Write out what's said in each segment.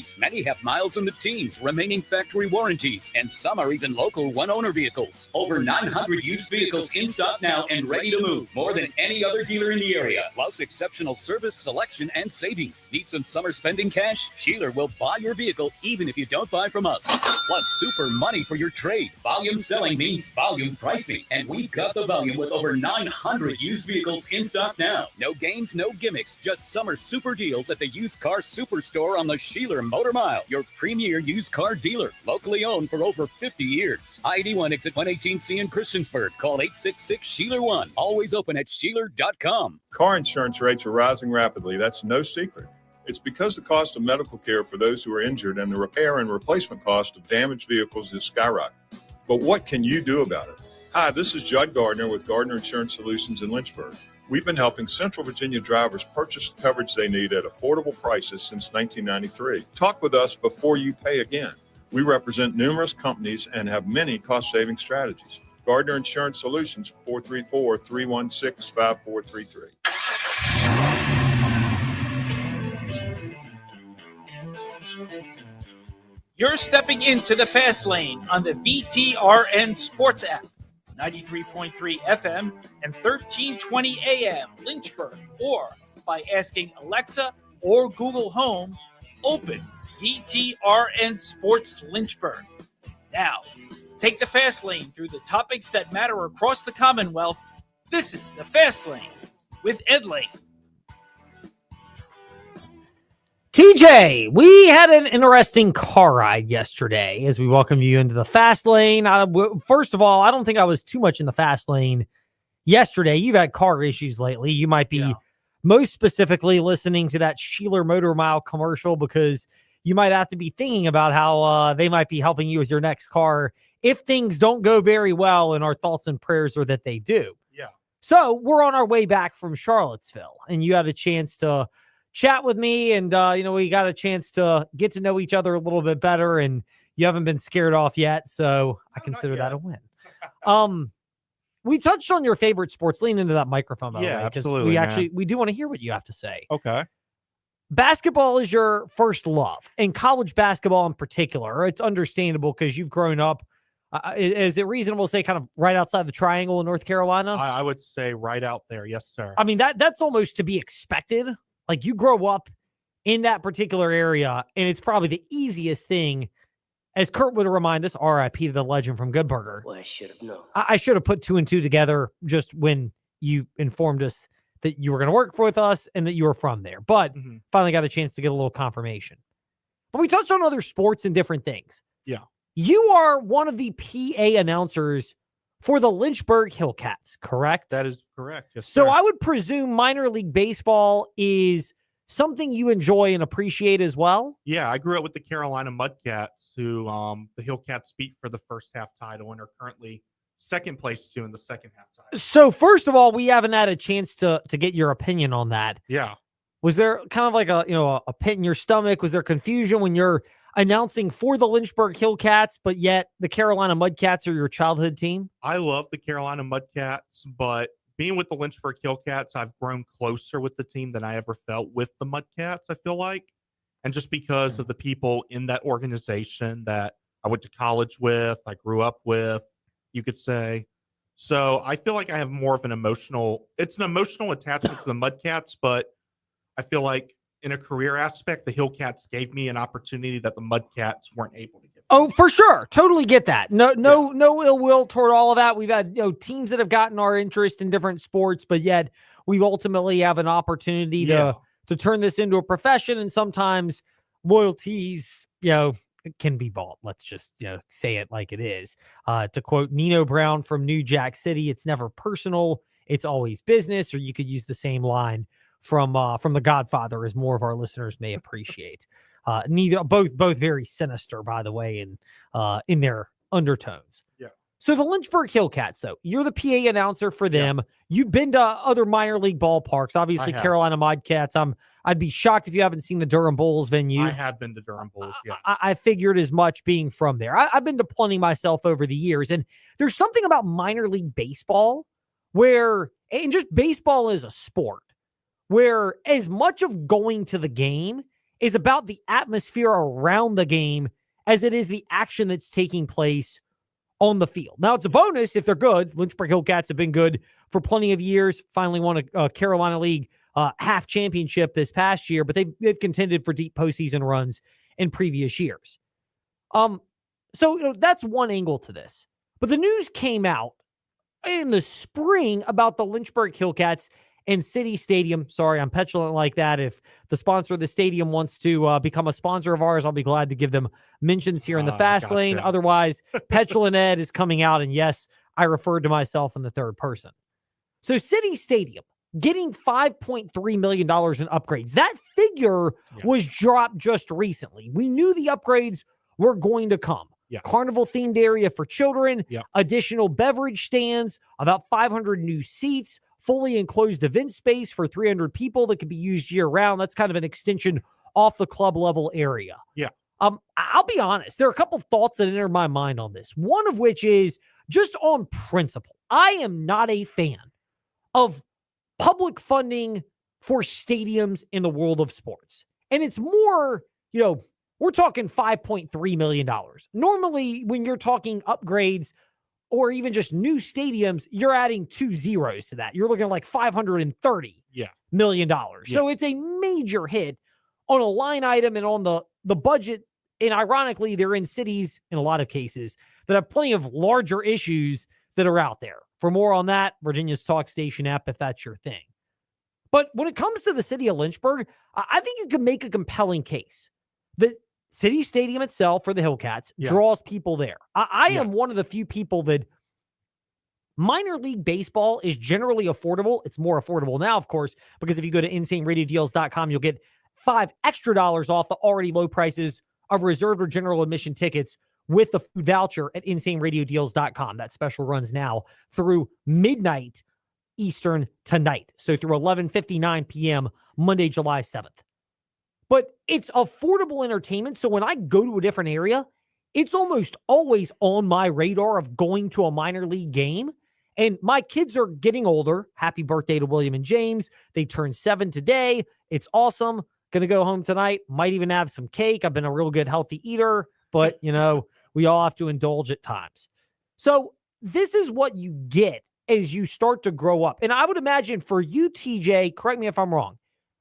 warranties. Many have miles in the teens, remaining factory warranties, and some are even local one-owner vehicles. Over 900 used vehicles in stock now and ready to move. More than any other dealer in the area. Plus exceptional service, selection, and savings. Need some summer spending cash? Sheeler will buy your vehicle even if you don't buy from us. Plus super money for your trade. Volume selling means volume pricing. And we've got the volume with over 900 used vehicles in stock now. No games, no gimmicks, just summer super deals at the Used Car Superstore on the Sheeler Motor Mile, your premier used car dealer. Locally owned for over 50 years. I-81 exit 118C in Christiansburg. Call 866-SHEELER1. Always open at Sheeler.com. Car insurance rates are rising rapidly. That's no secret. It's because the cost of medical care for those who are injured and the repair and replacement cost of damaged vehicles is skyrocketing. But what can you do about it? Hi, this is Judd Gardner with Gardner Insurance Solutions in Lynchburg. We've been helping Central Virginia drivers purchase the coverage they need at affordable prices since 1993. Talk with us before you pay again. We represent numerous companies and have many cost-saving strategies. Gardner Insurance Solutions, 434-316-5433. You're stepping into the fast lane on the VTRN Sports app. 93.3 FM and 1320 AM Lynchburg, or by asking Alexa or Google Home, open VTRN Sports Lynchburg. Now, take the fast lane through the topics that matter across the Commonwealth. This is the Fast Lane with Ed Lane. TJ, we had an interesting car ride yesterday as we welcomed you into the fast lane. First of all, I don't think I was too much in the fast lane yesterday. You've had car issues lately. You might be most specifically listening to that Sheeler Motor Mile commercial because you might have to be thinking about how they might be helping you with your next car if things don't go very well, and our thoughts and prayers are that they do. Yeah. So we're on our way back from Charlottesville, and you had a chance to chat with me, and we got a chance to get to know each other a little bit better, and you haven't been scared off yet, so I consider that a win. We touched on your favorite sports. Lean into that microphone, by the way, because we do want to hear what you have to say. Okay. Basketball is your first love, and college basketball in particular. It's understandable because you've grown up. Is it reasonable to say kind of right outside the triangle in North Carolina? I would say right out there. Yes, sir. I mean, that's almost to be expected. Like, you grow up in that particular area, and it's probably the easiest thing, as Kurt would remind us, RIP to the legend from Good Burger. Well, I should have known. I should have put two and two together just when you informed us that you were going to work with us and that you were from there. But finally got a chance to get a little confirmation. But we touched on other sports and different things. Yeah. You are one of the PA announcers for the Lynchburg Hillcats, correct? That is correct. Yes, so sir. I would presume minor league baseball is something you enjoy and appreciate as well? Yeah, I grew up with the Carolina Mudcats, who the Hillcats beat for the first half title and are currently second place in the second half title. So first of all, we haven't had a chance to get your opinion on that. Yeah. Was there kind of like a pit in your stomach? Was there confusion when you're announcing for the Lynchburg Hillcats, but yet the Carolina Mudcats are your childhood team? I love the Carolina Mudcats, but being with the Lynchburg Hillcats, I've grown closer with the team than I ever felt with the Mudcats, I feel like. And just because of the people in that organization that I went to college with, I grew up with, you could say. So I feel like I have more of an emotional attachment to the Mudcats, but I feel like in a career aspect, the Hillcats gave me an opportunity that the Mudcats weren't able to give. Oh, for sure. Totally get that. No ill will toward all of that. We've had teams that have gotten our interest in different sports, but yet we ultimately have an opportunity to turn this into a profession, and sometimes loyalties, can be bought. Let's just say it like it is. To quote Nino Brown from New Jack City, it's never personal, it's always business. Or you could use the same line from The Godfather, as more of our listeners may appreciate. Both very sinister, by the way, and in their undertones. Yeah. So the Lynchburg Hillcats, though, you're the PA announcer for them. Yeah. You've been to other minor league ballparks, obviously Carolina Mudcats. I'd be shocked if you haven't seen the Durham Bulls venue. I have been to Durham Bulls, yeah. I figured as much being from there. I've been to plenty myself over the years, and there's something about minor league baseball and just baseball as a sport, where as much of going to the game is about the atmosphere around the game as it is the action that's taking place on the field. Now, it's a bonus if they're good. Lynchburg Hillcats have been good for plenty of years. Finally won a Carolina League half championship this past year, but they've contended for deep postseason runs in previous years. So that's one angle to this. But the news came out in the spring about the Lynchburg Hillcats and City Stadium. Sorry, I'm petulant like that. If the sponsor of the stadium wants to become a sponsor of ours, I'll be glad to give them mentions here in the fast lane. Otherwise, Petulant Ed is coming out, and yes, I referred to myself in the third person. So City Stadium getting $5.3 million in upgrades. That figure was dropped just recently. We knew the upgrades were going to come. Carnival-themed area for children, additional beverage stands, about 500 new seats, fully enclosed event space for 300 people that could be used year-round. That's kind of an extension off the club-level area. I'll be honest. There are a couple thoughts that enter my mind on this. One of which is just on principle. I am not a fan of public funding for stadiums in the world of sports. And it's more, we're talking $5.3 million. Normally, when you're talking upgrades or even just new stadiums, you're adding 2 zeros to that. You're looking at like $530 million. So it's a major hit on a line item and on the budget. And ironically, they're in cities, in a lot of cases, that have plenty of larger issues that are out there. For more on that, Virginia's Talk Station app, if that's your thing. But when it comes to the city of Lynchburg, I think you can make a compelling case. The City Stadium itself for the Hillcats draws people there. I am one of the few people that minor league baseball is generally affordable. It's more affordable now, of course, because if you go to InsaneRadioDeals.com, you'll get $5 extra off the already low prices of reserved or general admission tickets with the food voucher at InsaneRadioDeals.com. That special runs now through midnight Eastern tonight. So through 11:59 p.m. Monday, July 7th. But it's affordable entertainment. So when I go to a different area, it's almost always on my radar of going to a minor league game. And my kids are getting older. Happy birthday to William and James. They turned 7 today. It's awesome. Going to go home tonight. Might even have some cake. I've been a real good healthy eater, but we all have to indulge at times. So this is what you get as you start to grow up. And I would imagine for you, TJ, correct me if I'm wrong,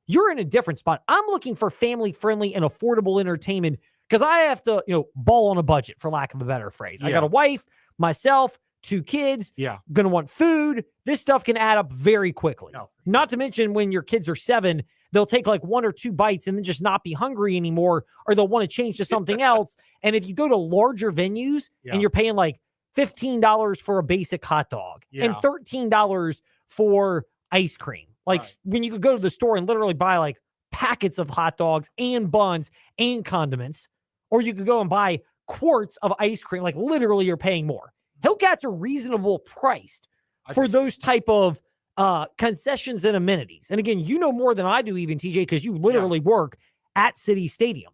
you're in a different spot. I'm looking for family-friendly and affordable entertainment because I have to, ball on a budget, for lack of a better phrase. I got a wife, myself, 2 kids, going to want food. This stuff can add up very quickly. Not to mention when your kids are 7, they'll take like 1 or 2 bites and then just not be hungry anymore, or they'll want to change to something else. And if you go to larger venues and you're paying like $15 for a basic hot dog and $13 for ice cream, when you could go to the store and literally buy like packets of hot dogs and buns and condiments, or you could go and buy quarts of ice cream, like literally you're paying more. Hillcats are reasonable priced for those type of concessions and amenities. And again, you know more than I do even, TJ, because you literally work at City Stadium.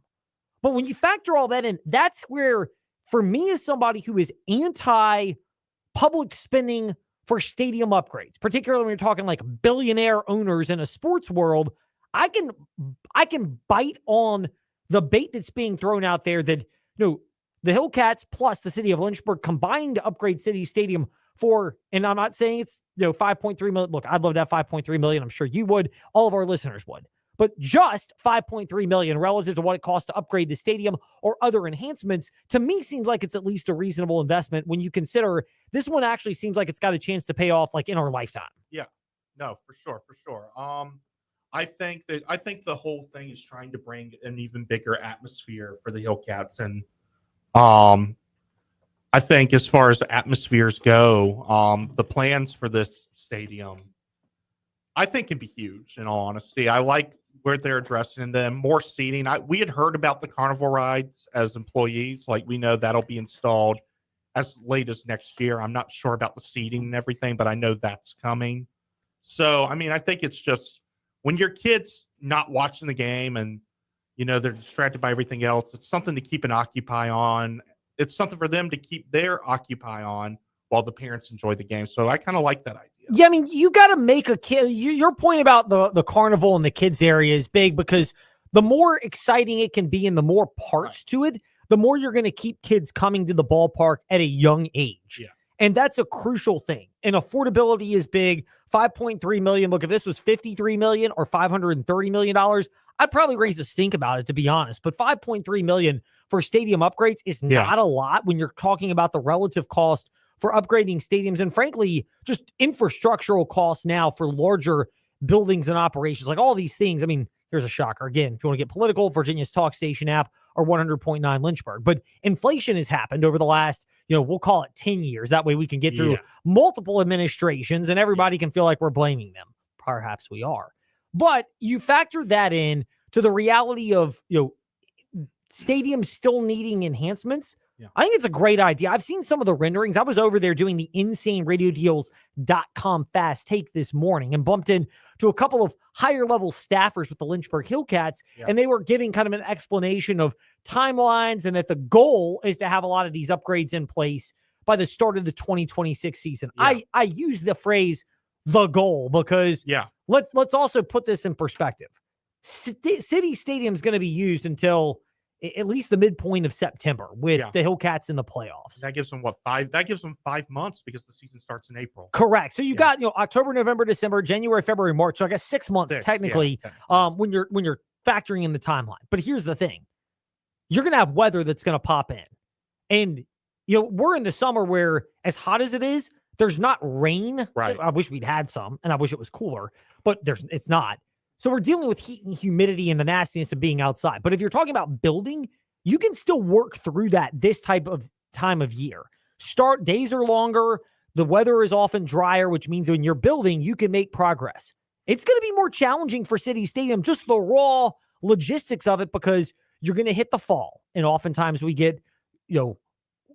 But when you factor all that in, that's where, for me as somebody who is anti-public spending for stadium upgrades, particularly when you're talking like billionaire owners in a sports world, I can bite on the bait that's being thrown out there that, the Hillcats plus the city of Lynchburg combined to upgrade City Stadium for, and I'm not saying it's, $5.3 million. Look, I'd love that $5.3 million. I'm sure you would. All of our listeners would. But just $5.3 million relative to what it costs to upgrade the stadium or other enhancements, to me, seems like it's at least a reasonable investment when you consider this one actually seems like it's got a chance to pay off like in our lifetime. Yeah, no, for sure. I think the whole thing is trying to bring an even bigger atmosphere for the Hillcats. And I think as far as atmospheres go, the plans for this stadium, I think can be huge, in all honesty. I like where they're addressing them, more seating. We had heard about the carnival rides as employees. Like, we know that'll be installed as late as next year. I'm not sure about the seating and everything, but I know that's coming. So, I think it's just when your kid's not watching the game and, they're distracted by everything else, it's something to keep an occupy on. It's something for them to keep their occupy on while the parents enjoy the game. So I kind of like that idea. Yeah, you got to make a kid. Your point about the carnival and the kids area is big because the more exciting it can be and the more parts to it, the more you're going to keep kids coming to the ballpark at a young age. Yeah. And that's a crucial thing. And affordability is big. $5.3 million. Look, if this was $53 million or $530 million, I'd probably raise a stink about it, to be honest. But $5.3 million for stadium upgrades is not a lot when you're talking about the relative cost for upgrading stadiums and, frankly, just infrastructural costs now for larger buildings and operations. Like all these things. I mean, here's a shocker. Again, if you want to get political, Virginia's Talk Station app or 100.9 Lynchburg. But inflation has happened over the last, we'll call it 10 years. That way we can get through multiple administrations and everybody can feel like we're blaming them. Perhaps we are. But you factor that in to the reality of, stadiums still needing enhancements. I think it's a great idea. I've seen some of the renderings. I was over there doing the InsaneRadioDeals.com fast take this morning and bumped into a couple of higher level staffers with the Lynchburg Hillcats, and they were giving kind of an explanation of timelines and that the goal is to have a lot of these upgrades in place by the start of the 2026 season. I use the phrase the goal because let's also put this in perspective. City Stadium is going to be used until at least the midpoint of September with the Hillcats in the playoffs. That gives them 5? That gives them 5 months because the season starts in April. Correct. So you got October, November, December, January, February, March. So I guess 6 months technically. When you're factoring in the timeline. But here's the thing: you're going to have weather that's going to pop in, and we're in the summer where, as hot as it is, there's not rain. Right. I wish we'd had some, and I wish it was cooler, but it's not. So we're dealing with heat and humidity and the nastiness of being outside. But if you're talking about building, you can still work through that this type of time of year. Days are longer. The weather is often drier, which means when you're building, you can make progress. It's going to be more challenging for City Stadium, just the raw logistics of it, because you're going to hit the fall. And oftentimes we get,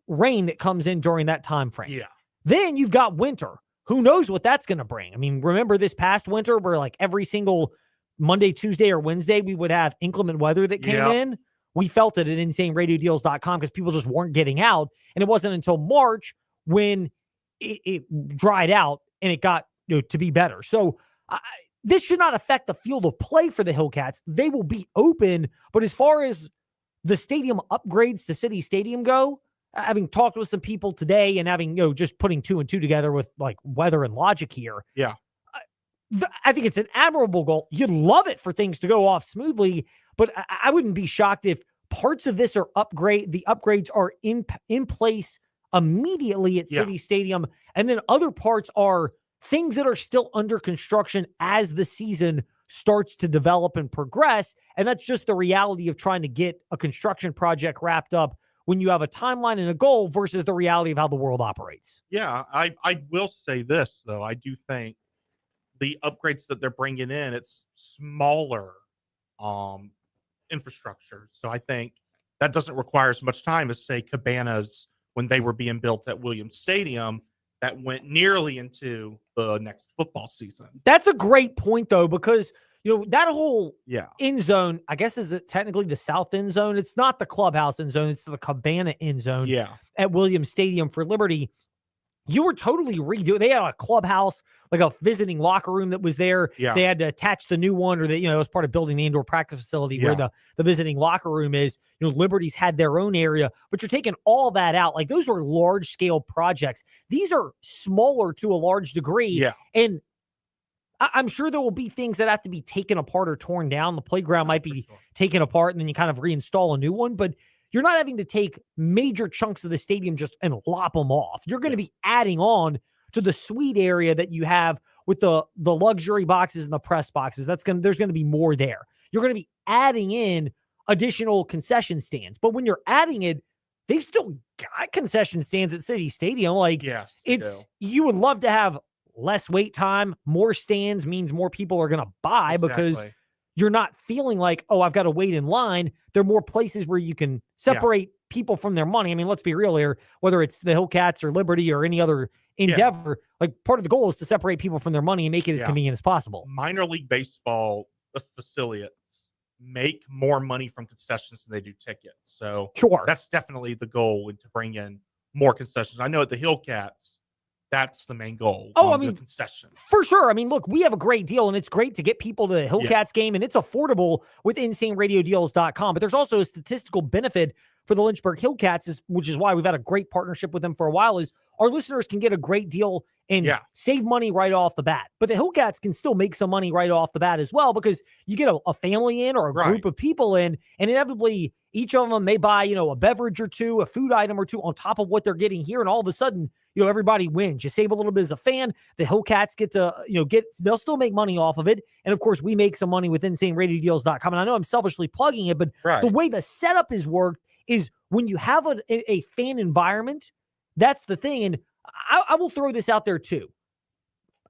rain that comes in during that time frame. Yeah. Then you've got winter. Who knows what that's going to bring? I mean, remember this past winter where like every single Monday, Tuesday, or Wednesday, we would have inclement weather that came in. We felt it at InsaneRadioDeals.com because people just weren't getting out. And it wasn't until March when it dried out and it got to be better. So this should not affect the field of play for the Hillcats. They will be open. But as far as the stadium upgrades to City Stadium go, having talked with some people today and having, just putting 2 and 2 together with like weather and logic here. Yeah. I think it's an admirable goal. You'd love it for things to go off smoothly, but I wouldn't be shocked if parts of this are the upgrades are in place immediately at City Stadium. And then other parts are things that are still under construction as the season starts to develop and progress. And that's just the reality of trying to get a construction project wrapped up when you have a timeline and a goal versus the reality of how the world operates. Yeah, I will say this, though. I do think the upgrades that they're bringing in, it's smaller infrastructure. So I think that doesn't require as much time as, say, cabanas when they were being built at Williams Stadium that went nearly into the next football season. That's a great point, though, because that whole Yeah. end zone, I guess, is it technically the south end zone? It's not the clubhouse end zone. It's the cabana end zone Yeah. at Williams Stadium for Liberty. You were totally redoing. They had a clubhouse, like a visiting locker room that was there. Yeah. They had to attach the new one, or it was part of building the indoor practice facility where the visiting locker room is. Liberty's had their own area, but you're taking all that out. Like, those are large scale projects. These are smaller to a large degree. Yeah. And I'm sure there will be things that have to be taken apart or torn down. The playground might be taken apart and then you kind of reinstall a new one, but you're not having to take major chunks of the stadium just and lop them off. You're going to be adding on to the suite area that you have with the luxury boxes and the press boxes. There's going to be more there. You're going to be adding in additional concession stands. But when you're adding it, they've still got concession stands at City Stadium. Like, you would love to have less wait time. More stands means more people are going to buy because you're not feeling like, oh, I've got to wait in line. There are more places where you can separate people from their money. I mean, let's be real here, whether it's the Hillcats or Liberty or any other endeavor, like, part of the goal is to separate people from their money and make it as convenient as possible. Minor league baseball affiliates make more money from concessions than they do tickets. So sure, that's definitely the goal, and to bring in more concessions. I know at the Hillcats, that's the main goal. Oh, the concessions. For sure. I mean, look, we have a great deal, and it's great to get people to the Hillcats game, and it's affordable with InsaneRadioDeals.com. But there's also a statistical benefit for the Lynchburg Hillcats, which is why we've had a great partnership with them for a while, is our listeners can get a great deal and save money right off the bat. But the Hillcats can still make some money right off the bat as well, because you get a family in or a group of people in, and inevitably each of them may buy, a beverage or two, a food item or two on top of what they're getting here. And all of a sudden, everybody wins. You save a little bit as a fan. The Hillcats get to, they'll still make money off of it. And of course, we make some money with InsaneRadioDeals.com. And I know I'm selfishly plugging it, but the way the setup is worked is when you have a fan environment, that's the thing. And I will throw this out there too.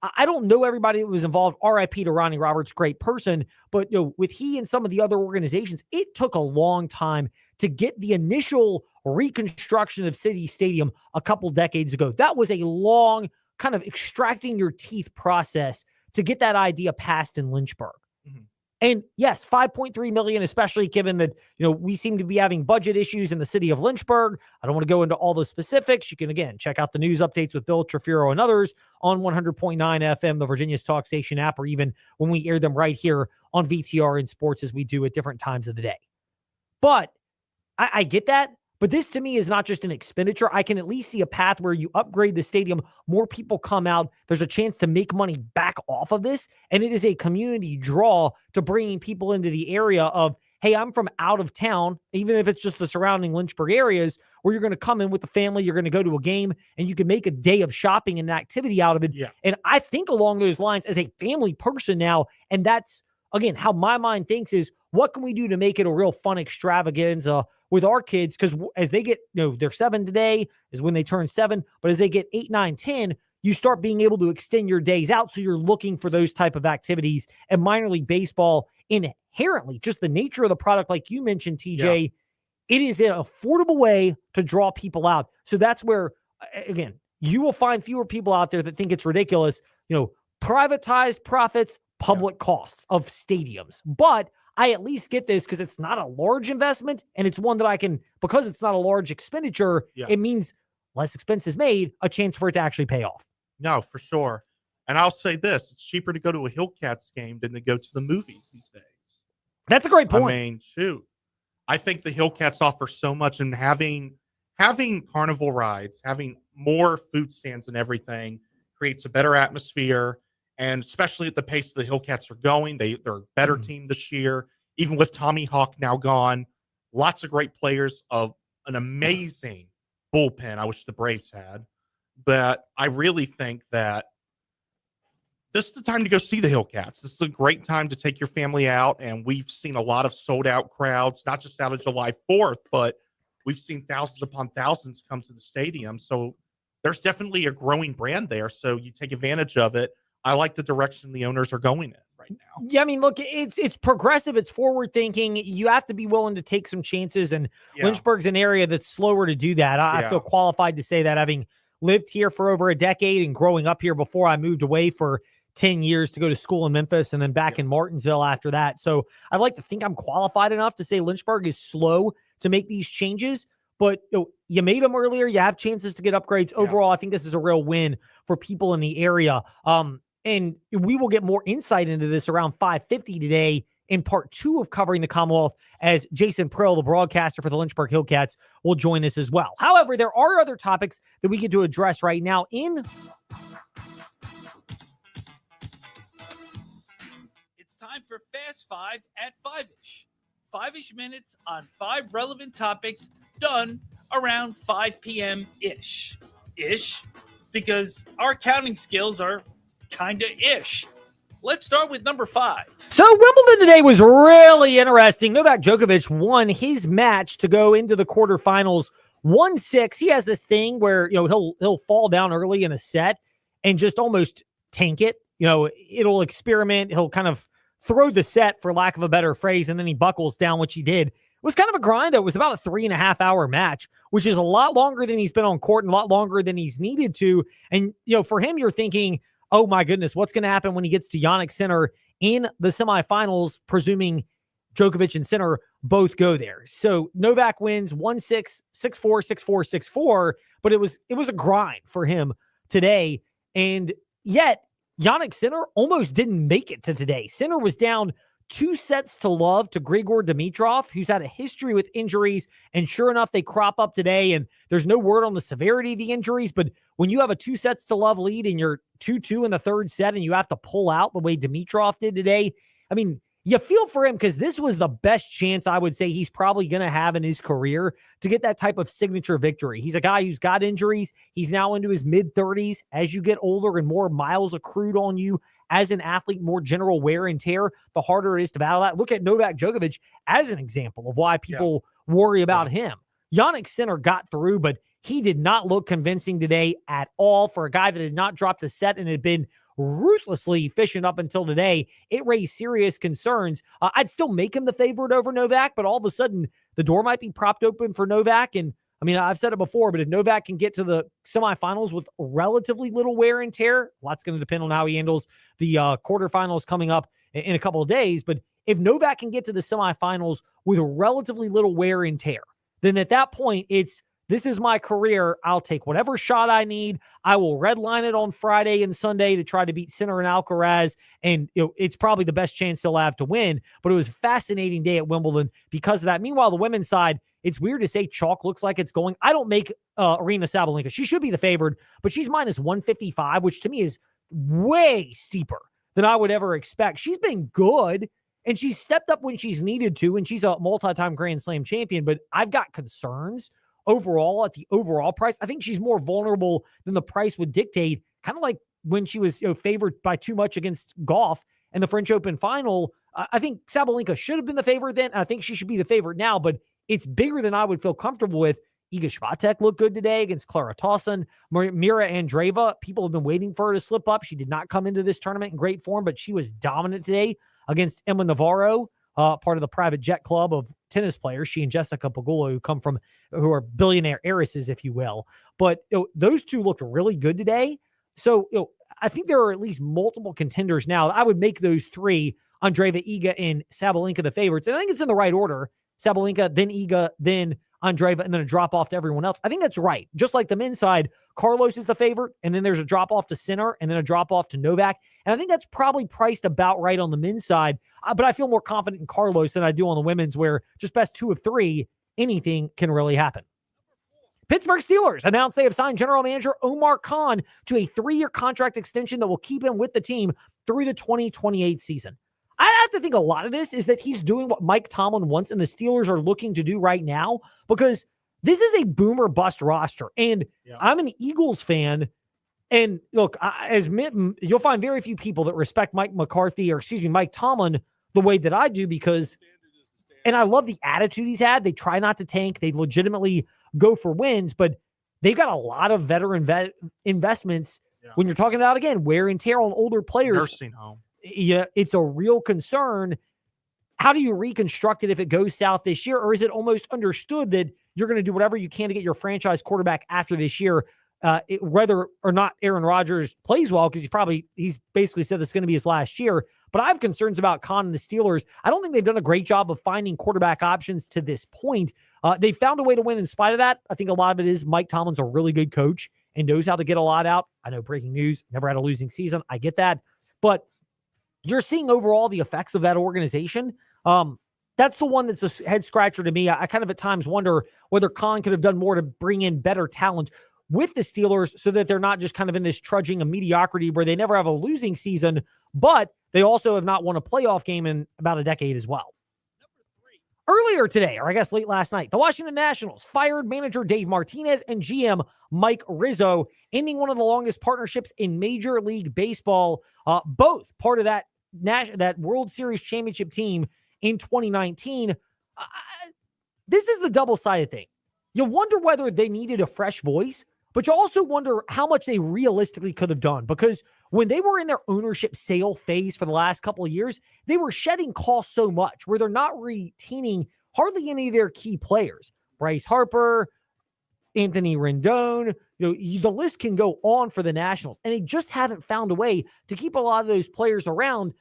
I don't know everybody that was involved. RIP to Ronnie Roberts, great person. But with he and some of the other organizations, it took a long time to get the initial reconstruction of City Stadium a couple decades ago. That was a long kind of extracting your teeth process to get that idea passed in Lynchburg. Mm-hmm. And yes, $5.3 million, especially given that, we seem to be having budget issues in the city of Lynchburg. I don't want to go into all the specifics. You can, again, check out the news updates with Bill Trefiro and others on 100.9 FM, the Virginia's Talk Station app, or even when we air them right here on VTR and Sports as we do at different times of the day. But I get that. But this to me is not just an expenditure. I can at least see a path where you upgrade the stadium, more people come out, there's a chance to make money back off of this, and it is a community draw to bringing people into the area of, hey, I'm from out of town, even if it's just the surrounding Lynchburg areas, where you're going to come in with the family, you're going to go to a game, and you can make a day of shopping and activity out of it. Yeah. And I think along those lines as a family person now, and that's, again, how my mind thinks is, what can we do to make it a real fun extravaganza with our kids? Because as they get, they're 7 today is when they turn 7, but as they get 8, 9, 10, you start being able to extend your days out. So you're looking for those type of activities. And minor league baseball, inherently, just the nature of the product, like you mentioned, TJ, it is an affordable way to draw people out. So that's where, again, you will find fewer people out there that think it's ridiculous, privatized profits, public costs of stadiums. But I at least get this because it's not a large investment, and it's one that I can, because it's not a large expenditure, it means less expenses made, a chance for it to actually pay off. No, for sure. And I'll say this, it's cheaper to go to a Hillcats game than to go to the movies these days. That's a great point. I mean, shoot. I think the Hillcats offer so much, and having carnival rides, having more food stands and everything creates a better atmosphere. And especially at the pace the Hillcats are going, they're a better team this year. Even with Tommy Hawk now gone, lots of great players, of an amazing bullpen. I wish the Braves had. But I really think that this is the time to go see the Hillcats. This is a great time to take your family out. And we've seen a lot of sold out crowds, not just out of July 4th, but we've seen thousands upon thousands come to the stadium. So there's definitely a growing brand there. So you take advantage of it. I like the direction the owners are going in right now. Yeah, I mean, look, it's progressive. It's forward thinking. You have to be willing to take some chances. And Lynchburg's an area that's slower to do that. I feel qualified to say that, having lived here for over a decade and growing up here before I moved away for 10 years to go to school in Memphis and then back in Martinsville after that. So I'd like to think I'm qualified enough to say Lynchburg is slow to make these changes. But you made them earlier. You have chances to get upgrades. Overall, I think this is a real win for people in the area. And we will get more insight into this around 5:50 today in part 2 of Covering the Commonwealth, as Jason Prill, the broadcaster for the Lynchburg Hillcats, will join us as well. However, there are other topics that we get to address right now in... It's time for Fast 5 at 5-ish. 5-ish minutes on 5 relevant topics done around 5 p.m.-ish. Ish, because our counting skills are kind of ish. Let's start with number 5. So Wimbledon today was really interesting. Novak Djokovic won his match to go into the quarterfinals 1-6. He has this thing where, he'll fall down early in a set and just almost tank it. It'll experiment. He'll kind of throw the set, for lack of a better phrase, and then he buckles down, which he did. It was kind of a grind, though. It was about a 3.5-hour match, which is a lot longer than he's been on court and a lot longer than he's needed to. And, for him, you're thinking, oh my goodness, what's going to happen when he gets to Jannik Sinner in the semifinals, presuming Djokovic and Sinner both go there. So Novak wins 1-6, 6-4, 6-4, 6-4, but it was a grind for him today. And yet, Yannick Sinner almost didn't make it to today. Sinner was down 2-0 to Grigor Dimitrov, who's had a history with injuries. And sure enough, they crop up today. And there's no word on the severity of the injuries. But when you have a 2-0 lead and you're 2-2 in the third set and you have to pull out the way Dimitrov did today, I mean, you feel for him because this was the best chance I would say he's probably going to have in his career to get that type of signature victory. He's a guy who's got injuries. He's now into his mid-30s. As you get older and more miles accrued on you as an athlete, more general wear and tear, the harder it is to battle that. Look at Novak Djokovic as an example of why people worry about him. Yannick Sinner got through, but he did not look convincing today at all for a guy that had not dropped a set and had been ruthlessly efficient up until today. It raised serious concerns. I'd still make him the favorite over Novak, but all of a sudden the door might be propped open for Novak. And I mean, I've said it before, but if Novak can get to the semifinals with relatively little wear and tear, a lot's going to depend on how he handles the quarterfinals coming up in a couple of days. But if Novak can get to the semifinals with relatively little wear and tear, then at that point, this is my career. I'll take whatever shot I need. I will redline it on Friday and Sunday to try to beat Sinner and Alcaraz. And it's probably the best chance he'll have to win. But it was a fascinating day at Wimbledon because of that. Meanwhile, the women's side, it's weird to say chalk looks like it's going. I don't make Aryna Sabalenka. She should be the favored, but she's minus 155, which to me is way steeper than I would ever expect. She's been good, and she's stepped up when she's needed to, and she's a multi-time Grand Slam champion. But I've got concerns overall at the overall price. I think she's more vulnerable than the price would dictate, kind of like when she was favored by too much against Gauff in the French Open final. I think Sabalenka should have been the favorite then. I think she should be the favorite now, but it's bigger than I would feel comfortable with. Iga Swiatek looked good today against Clara Tauson. Mira Andreeva, people have been waiting for her to slip up. She did not come into this tournament in great form, but she was dominant today against Emma Navarro, part of the private jet club of tennis players. She and Jessica Pegula, who are billionaire heiresses, if you will. But those two looked really good today. So I think there are at least multiple contenders now. I would make those three, Andreeva, Iga, and Sabalenka, the favorites. And I think it's in the right order. Sabalenka, then Iga, then Andreeva, and then a drop-off to everyone else. I think that's right. Just like the men's side, Carlos is the favorite, and then there's a drop-off to Sinner, and then a drop-off to Novak. And I think that's probably priced about right on the men's side. But I feel more confident in Carlos than I do on the women's, where just best 2 of 3, anything can really happen. Pittsburgh Steelers announced they have signed general manager Omar Khan to a 3-year contract extension that will keep him with the team through the 2028 season. I have to think a lot of this is that he's doing what Mike Tomlin wants and the Steelers are looking to do right now, because this is a boomer bust roster. And I'm an Eagles fan. And look, you'll find very few people that respect Mike Tomlin the way that I do, because, and I love the attitude he's had. They try not to tank. They legitimately go for wins, but they've got a lot of veteran investments. When you're talking about, again, wear and tear on older players. Nursing home. Yeah, it's a real concern. How do you reconstruct it if it goes south this year? Or is it almost understood that you're going to do whatever you can to get your franchise quarterback after this year, whether or not Aaron Rodgers plays well, because he's basically said this is going to be his last year. But I have concerns about Khan and the Steelers. I don't think they've done a great job of finding quarterback options to this point. They found a way to win in spite of that. I think a lot of it is Mike Tomlin's a really good coach and knows how to get a lot out. I know, breaking news, never had a losing season. I get that. But you're seeing overall the effects of that organization. That's the one that's a head scratcher to me. I kind of at times wonder whether Khan could have done more to bring in better talent with the Steelers so that they're not just kind of in this trudging of mediocrity where they never have a losing season, but they also have not won a playoff game in about a decade as well. Earlier today, or I guess late last night, the Washington Nationals fired manager Dave Martinez and GM Mike Rizzo, ending one of the longest partnerships in Major League Baseball. Both part of that World Series championship team in 2019. This is the double-sided thing. You wonder whether they needed a fresh voice, but you also wonder how much they realistically could have done, because when they were in their ownership sale phase for the last couple of years, they were shedding costs so much where they're not retaining hardly any of their key players. Bryce Harper, Anthony Rendon, the list can go on for the Nationals, and they just haven't found a way to keep a lot of those players around.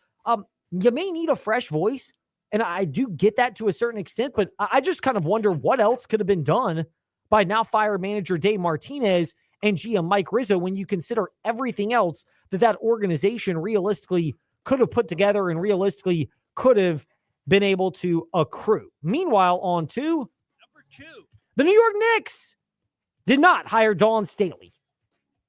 You may need a fresh voice, and I do get that to a certain extent, but I just kind of wonder what else could have been done by now fired manager Dave Martinez, and GM Mike Rizzo when you consider everything else that organization realistically could have put together and realistically could have been able to accrue. Meanwhile, on to Number 2. The New York Knicks did not hire Dawn Staley.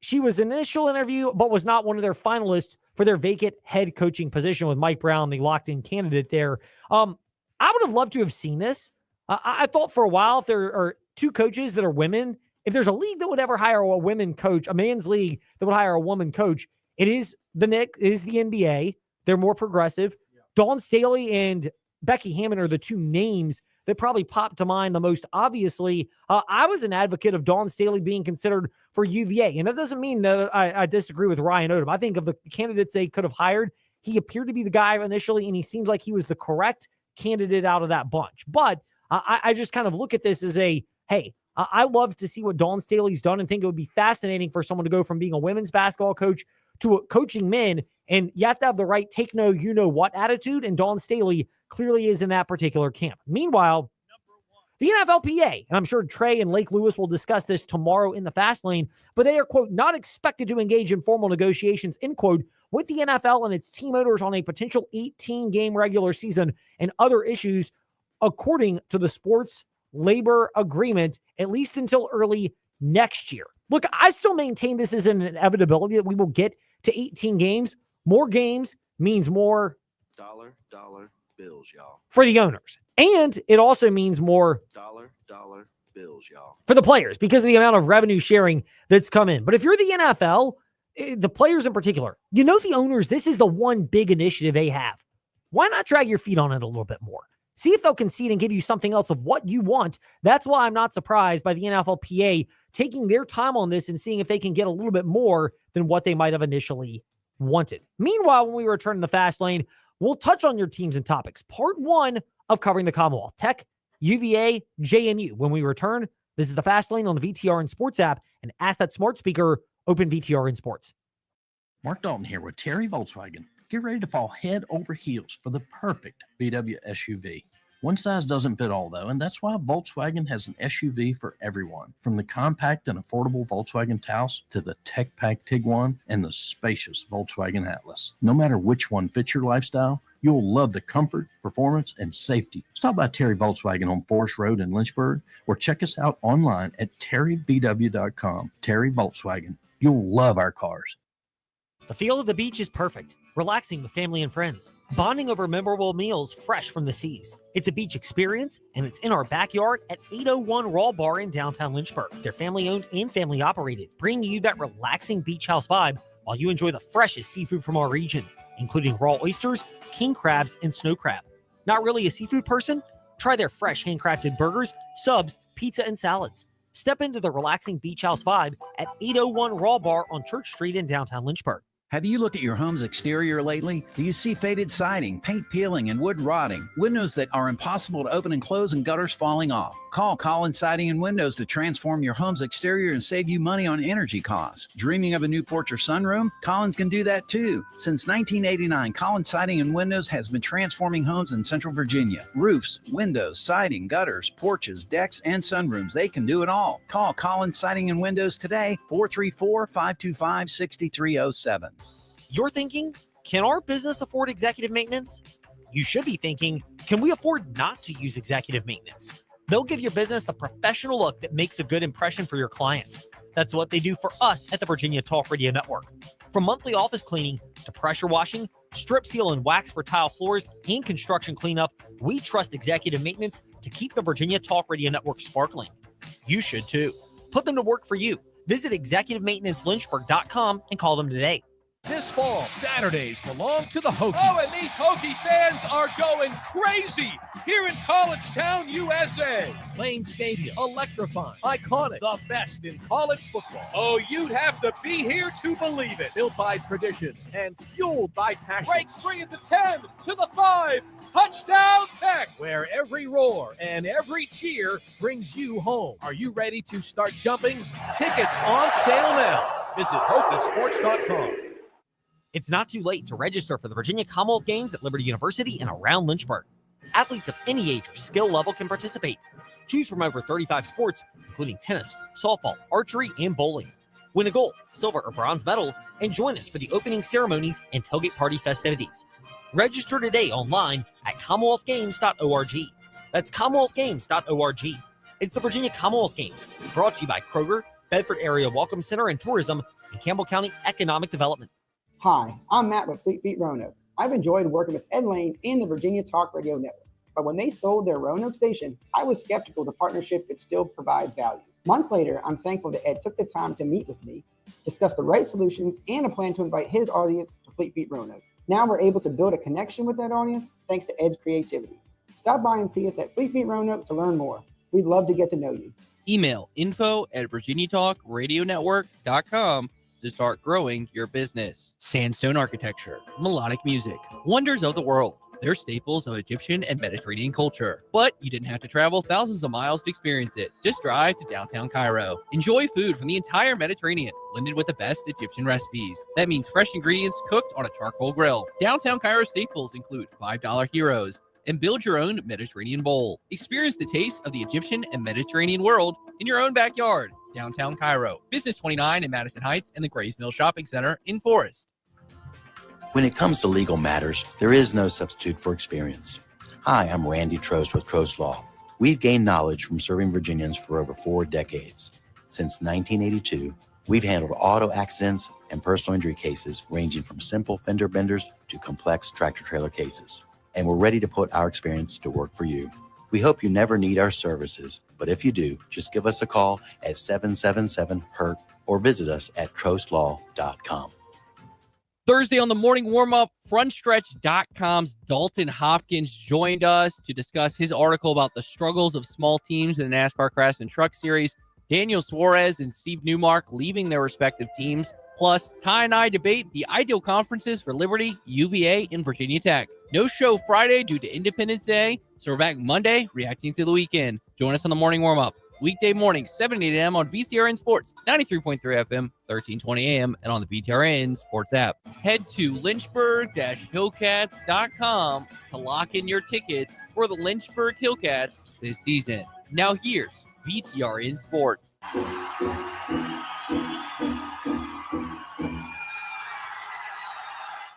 She was an initial interview, but was not one of their finalists for their vacant head coaching position with Mike Brown, the locked-in candidate there. I would have loved to have seen this. I thought for a while, if there are two coaches that are women, if there's a league that would ever hire a women coach, a man's league that would hire a woman coach, it is the Knicks, it is the NBA. They're more progressive. Yeah. Dawn Staley and Becky Hammon are the two names that probably popped to mind the most obviously. I was an advocate of Dawn Staley being considered for UVA, and that doesn't mean that I disagree with Ryan Odom. I think of the candidates they could have hired, he appeared to be the guy initially, and he seems like he was the correct candidate out of that bunch. But I just kind of look at this as I love to see what Dawn Staley's done and think it would be fascinating for someone to go from being a women's basketball coach to coaching men. And you have to have the right take no, you know what attitude. And Dawn Staley clearly is in that particular camp. Meanwhile, the NFLPA, and I'm sure Trey and Lake Lewis will discuss this tomorrow in the Fast Lane, but they are, quote, not expected to engage in formal negotiations, end quote, with the NFL and its team owners on a potential 18-game regular season and other issues, according to the sports labor agreement, at least until early next year. Look, I still maintain this is an inevitability that we will get to 18 games. More games means more dollar bills, y'all. For the owners. And it also means more dollar bills, y'all. For the players because of the amount of revenue sharing that's come in. But if you're the NFL, the players in particular, you know the owners, this is the one big initiative they have. Why not drag your feet on it a little bit more? See if they'll concede and give you something else of what you want. That's why I'm not surprised by the NFLPA taking their time on this and seeing if they can get a little bit more than what they might have initially wanted. Meanwhile, when we return to the Fast Lane, we'll touch on your teams and topics. Part 1 of covering the Commonwealth, Tech, UVA, JMU. When we return, this is the Fast Lane on the VTRN Sports app, and ask that smart speaker, open VTRN Sports. Mark Dalton here with Terry Volkswagen. Get ready to fall head over heels for the perfect VW SUV. One size doesn't fit all, though, and that's why Volkswagen has an SUV for everyone. From the compact and affordable Volkswagen Taos to the tech-packed Tiguan and the spacious Volkswagen Atlas. No matter which one fits your lifestyle, you'll love the comfort, performance, and safety. Stop by Terry Volkswagen on Forest Road in Lynchburg or check us out online at terryvw.com. Terry Volkswagen. You'll love our cars. The feel of the beach is perfect. Relaxing with family and friends. Bonding over memorable meals fresh from the seas. It's a beach experience, and it's in our backyard at 801 Raw Bar in downtown Lynchburg. They're family-owned and family-operated, bringing you that relaxing beach house vibe while you enjoy the freshest seafood from our region, including raw oysters, king crabs, and snow crab. Not really a seafood person? Try their fresh handcrafted burgers, subs, pizza, and salads. Step into the relaxing beach house vibe at 801 Raw Bar on Church Street in downtown Lynchburg. Have you looked at your home's exterior lately? Do you see faded siding, paint peeling, and wood rotting? Windows that are impossible to open and close and gutters falling off? Call Collins Siding and Windows to transform your home's exterior and save you money on energy costs. Dreaming of a new porch or sunroom? Collins can do that too. Since 1989, Collins Siding and Windows has been transforming homes in Central Virginia. Roofs, windows, siding, gutters, porches, decks, and sunrooms. They can do it all. Call Collins Siding and Windows today, 434-525-6307. You're thinking, can our business afford executive maintenance? You should be thinking, can we afford not to use executive maintenance? They'll give your business the professional look that makes a good impression for your clients. That's what they do for us at the Virginia Talk Radio Network. From monthly office cleaning to pressure washing, strip seal and wax for tile floors, and construction cleanup, we trust executive maintenance to keep the Virginia Talk Radio Network sparkling. You should too. Put them to work for you. Visit executivemaintenancelynchburg.com and call them today. This fall, Saturdays belong to the Hokies. Oh, and these Hokie fans are going crazy here in College Town, USA. Lane Stadium, electrifying, iconic, the best in college football. Oh, you'd have to be here to believe it. Built by tradition and fueled by passion. Breaks free at the 10 to the 5. Touchdown Tech, where every roar and every cheer brings you home. Are you ready to start jumping? Tickets on sale now. Visit Hokiesports.com. It's not too late to register for the Virginia Commonwealth Games at Liberty University and around Lynchburg. Athletes of any age or skill level can participate. Choose from over 35 sports, including tennis, softball, archery, and bowling. Win a gold, silver, or bronze medal and join us for the opening ceremonies and tailgate party festivities. Register today online at commonwealthgames.org. That's commonwealthgames.org. It's the Virginia Commonwealth Games, brought to you by Kroger, Bedford Area Welcome Center and Tourism, and Campbell County Economic Development. Hi, I'm Matt with Fleet Feet Roanoke. I've enjoyed working with Ed Lane and the Virginia Talk Radio Network. But when they sold their Roanoke station, I was skeptical the partnership could still provide value. Months later, I'm thankful that Ed took the time to meet with me, discuss the right solutions, and a plan to invite his audience to Fleet Feet Roanoke. Now we're able to build a connection with that audience thanks to Ed's creativity. Stop by and see us at Fleet Feet Roanoke to learn more. We'd love to get to know you. Email info@virginiatalkradionetwork.com to start growing your business. Sandstone architecture, melodic music, wonders of the world. They're staples of Egyptian and Mediterranean culture. But you didn't have to travel thousands of miles to experience it. Just drive to downtown Cairo. Enjoy food from the entire Mediterranean, blended with the best Egyptian recipes. That means fresh ingredients cooked on a charcoal grill. Downtown Cairo staples include $5 heroes, and build your own Mediterranean bowl. Experience the taste of the Egyptian and Mediterranean world in your own backyard. Downtown Cairo. Business 29 in Madison Heights and the Grays Mill Shopping Center in Forest. When it comes to legal matters, there is no substitute for experience. Hi, I'm Randy Trost with Trost Law. We've gained knowledge from serving Virginians for over 4 decades. Since 1982, we've handled auto accidents and personal injury cases ranging from simple fender benders to complex tractor-trailer cases. And we're ready to put our experience to work for you. We hope you never need our services, but if you do, just give us a call at 777-HURT or visit us at trostlaw.com. Thursday on the morning warm-up, frontstretch.com's Dalton Hopkins joined us to discuss his article about the struggles of small teams in the NASCAR Craftsman Truck Series, Daniel Suarez and Steve Newmark leaving their respective teams, plus Ty and I debate the ideal conferences for Liberty, UVA, and Virginia Tech. No show Friday due to Independence Day, so we're back Monday reacting to the weekend. Join us on the morning warm-up. Weekday morning, 7 to 8 a.m. on VTRN Sports, 93.3 FM, 1320 a.m., and on the VTRN Sports app. Head to lynchburg-hillcats.com to lock in your tickets for the Lynchburg Hillcats this season. Now here's VTRN Sports.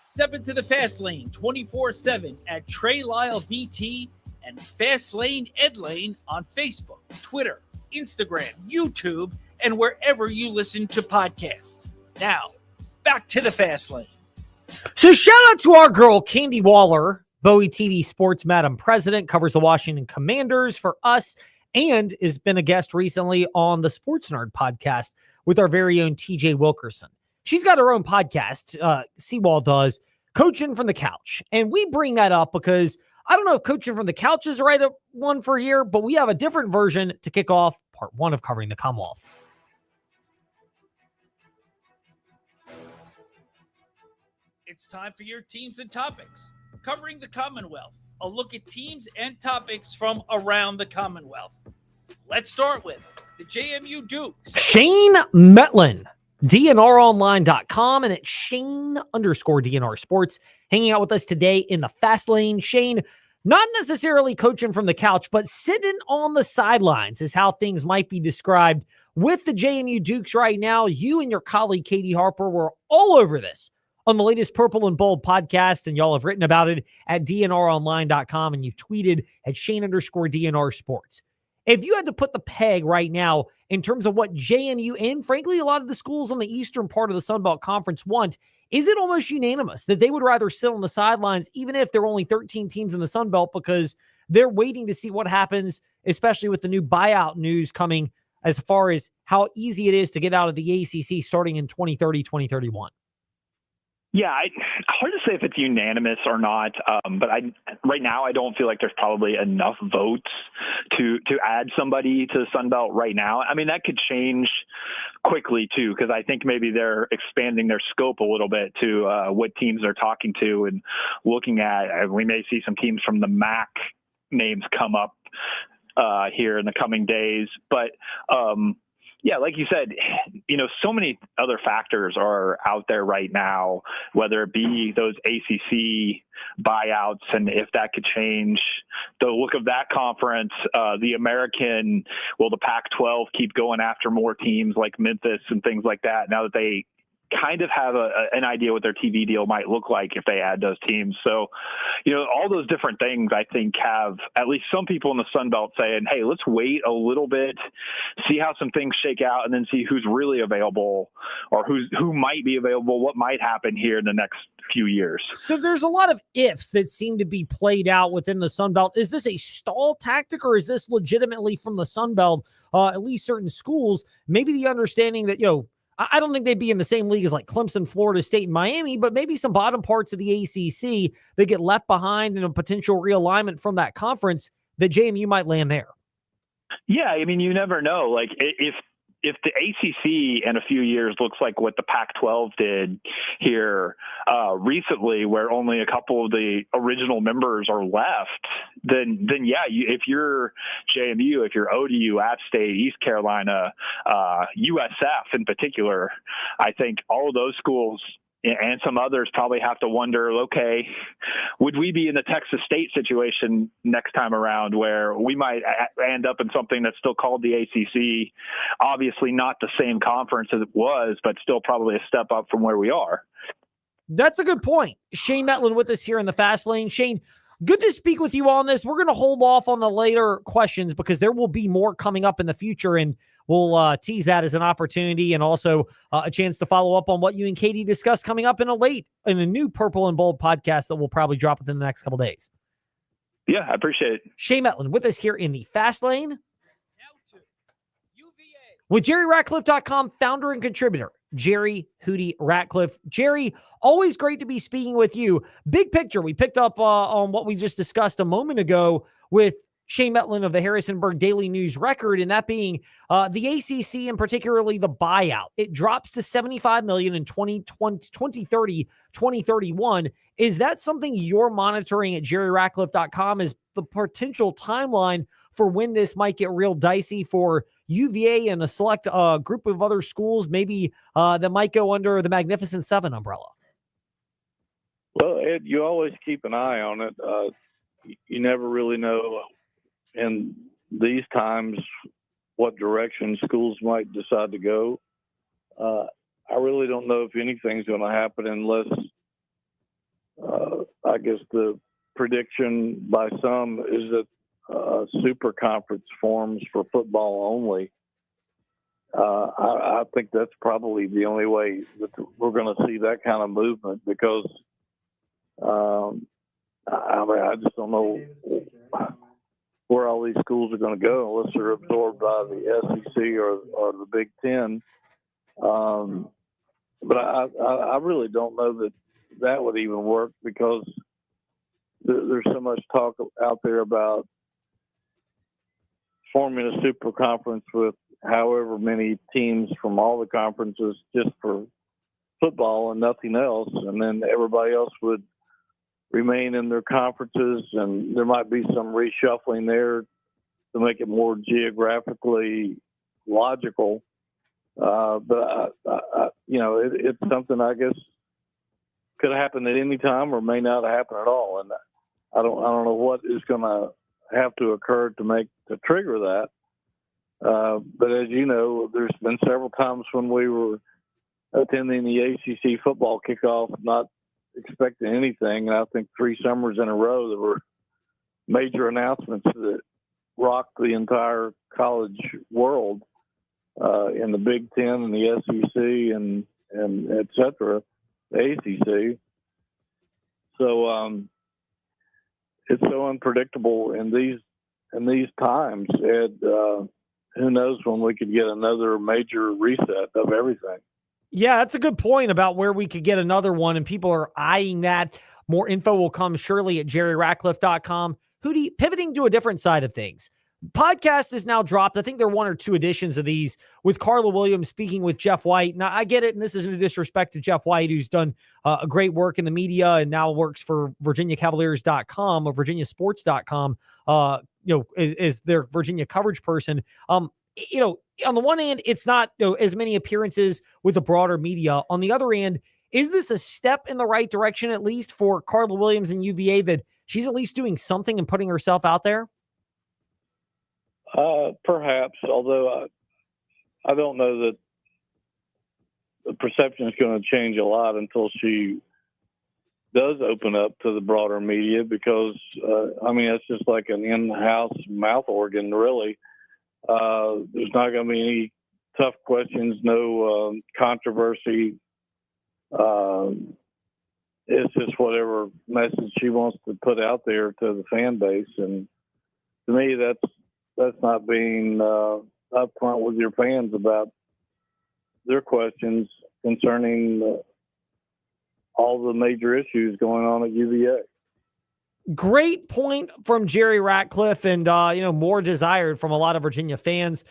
Step into the Fast Lane 24/7 at Trey Lyle VT and Fast Lane Ed Lane on Facebook, Twitter, Instagram, YouTube, and wherever you listen to podcasts. Now, back to the Fast Lane. So shout out to our girl, Candy Waller, Bowie TV Sports Madam President, covers the Washington Commanders for us and has been a guest recently on the Sports Nerd podcast with our very own TJ Wilkerson. She's got her own podcast, Seawall does, Coaching from the Couch. And we bring that up because I don't know if Coaching from the Couch is the right one for here, but we have a different version to kick off part 1 of covering the Commonwealth. It's time for your teams and topics. Covering the Commonwealth, a look at teams and topics from around the Commonwealth. Let's start with the JMU Dukes. Shane Metlin, DNRonline.com, and it's Shane_DNR Sports, hanging out with us today in the Fast Lane. Shane, not necessarily coaching from the couch, but sitting on the sidelines is how things might be described with the JMU Dukes right now. You and your colleague, Katie Harper, were all over this on the latest Purple and Bold podcast, and y'all have written about it at DNRonline.com, and you've tweeted at Shane_DNR Sports. If you had to put the peg right now in terms of what JMU and, frankly, a lot of the schools on the eastern part of the Sun Belt Conference want, is it almost unanimous that they would rather sit on the sidelines, even if there are only 13 teams in the Sun Belt, because they're waiting to see what happens, especially with the new buyout news coming as far as how easy it is to get out of the ACC starting in 2030, 2031? Yeah, hard to say if it's unanimous or not, but right now I don't feel like there's probably enough votes to add somebody to the Sun Belt right now. I mean, that could change quickly too, because I think maybe they're expanding their scope a little bit to what teams they're talking to and looking at. We may see some teams from the MAC names come up here in the coming days, but Yeah, like you said, so many other factors are out there right now, whether it be those ACC buyouts and if that could change the look of that conference, the American, will the Pac-12 keep going after more teams like Memphis and things like that now that they kind of have an idea what their TV deal might look like if they add those teams. So, all those different things I think have at least some people in the Sun Belt saying, hey, let's wait a little bit, see how some things shake out, and then see who's really available or who might be available, what might happen here in the next few years. So there's a lot of ifs that seem to be played out within the Sun Belt. Is this a stall tactic, or is this legitimately from the Sun Belt, at least certain schools, maybe the understanding that, I don't think they'd be in the same league as like Clemson, Florida State, and Miami, but maybe some bottom parts of the ACC that get left behind in a potential realignment from that conference, that JMU might land there. Yeah, I mean, you never know. Like if the ACC in a few years looks like what the Pac-12 did here recently, where only a couple of the original members are left, then yeah, if you're JMU, if you're ODU, App State, East Carolina, USF in particular, I think all of those schools and some others probably have to wonder, okay, would we be in the Texas State situation next time around where we might end up in something that's still called the ACC, obviously not the same conference as it was, but still probably a step up from where we are. That's a good point. Shane Metlin with us here in the Fast Lane. Shane, good to speak with you on this. We're going to hold off on the later questions because there will be more coming up in the future, and we'll tease that as an opportunity and also a chance to follow up on what you and Katie discussed coming up in a new Purple and Bold podcast that will probably drop within the next couple days. Yeah, I appreciate it. Shane Metlin with us here in the Fast Lane with JerryRatcliffe.com founder and contributor, Jerry Hootie Ratcliffe. Jerry, always great to be speaking with you. Big picture, we picked up on what we just discussed a moment ago with Shane Metlin of the Harrisonburg Daily News Record, and that being the ACC and particularly the buyout. It drops to $75 million in 2030, 2031. Is that something you're monitoring at JerryRatcliffe.com as the potential timeline for when this might get real dicey for UVA and a select group of other schools, maybe that might go under the Magnificent Seven umbrella? Well, Ed, you always keep an eye on it. You never really know in these times what direction schools might decide to go. I really don't know if anything's going to happen unless, I guess the prediction by some is that super conference forms for football only. I think that's probably the only way that we're going to see that kind of movement because I just don't know where all these schools are going to go unless they're absorbed by the SEC or the Big Ten. But I really don't know that would even work because there's so much talk out there about forming a super conference with however many teams from all the conferences just for football and nothing else. And then everybody else would remain in their conferences, and there might be some reshuffling there to make it more geographically logical. But it's something I guess could happen at any time or may not happen at all. And I don't know what is going to have to occur to trigger that. But as you know, there's been several times when we were attending the ACC football kickoff, not expecting anything. And I think 3 summers in a row, there were major announcements that rocked the entire college world in the Big Ten and the SEC and et cetera, the ACC. So it's so unpredictable in these times. And who knows when we could get another major reset of everything. Yeah, that's a good point about where we could get another one, and people are eyeing that. More info will come surely at JerryRatcliffe.com. Hootie, pivoting to a different side of things. Podcast is now dropped. I think there are 1 or 2 editions of these with Carla Williams speaking with Jeff White. Now, I get it, and this is no disrespect to Jeff White, who's done a great work in the media and now works for VirginiaCavaliers.com or VirginiaSports.com, is their Virginia coverage person. on the one hand, it's not as many appearances with the broader media. On the other hand, is this a step in the right direction, at least for Carla Williams and UVA, that she's at least doing something and putting herself out there? Perhaps, although I don't know that the perception is going to change a lot until she does open up to the broader media, because, it's just like an in-house mouth organ, really. There's not going to be any tough questions, no controversy. It's just whatever message she wants to put out there to the fan base. And to me, that's not being upfront with your fans about their questions concerning all the major issues going on at UVA. Great point from Jerry Ratcliffe, and more desired from a lot of Virginia fans.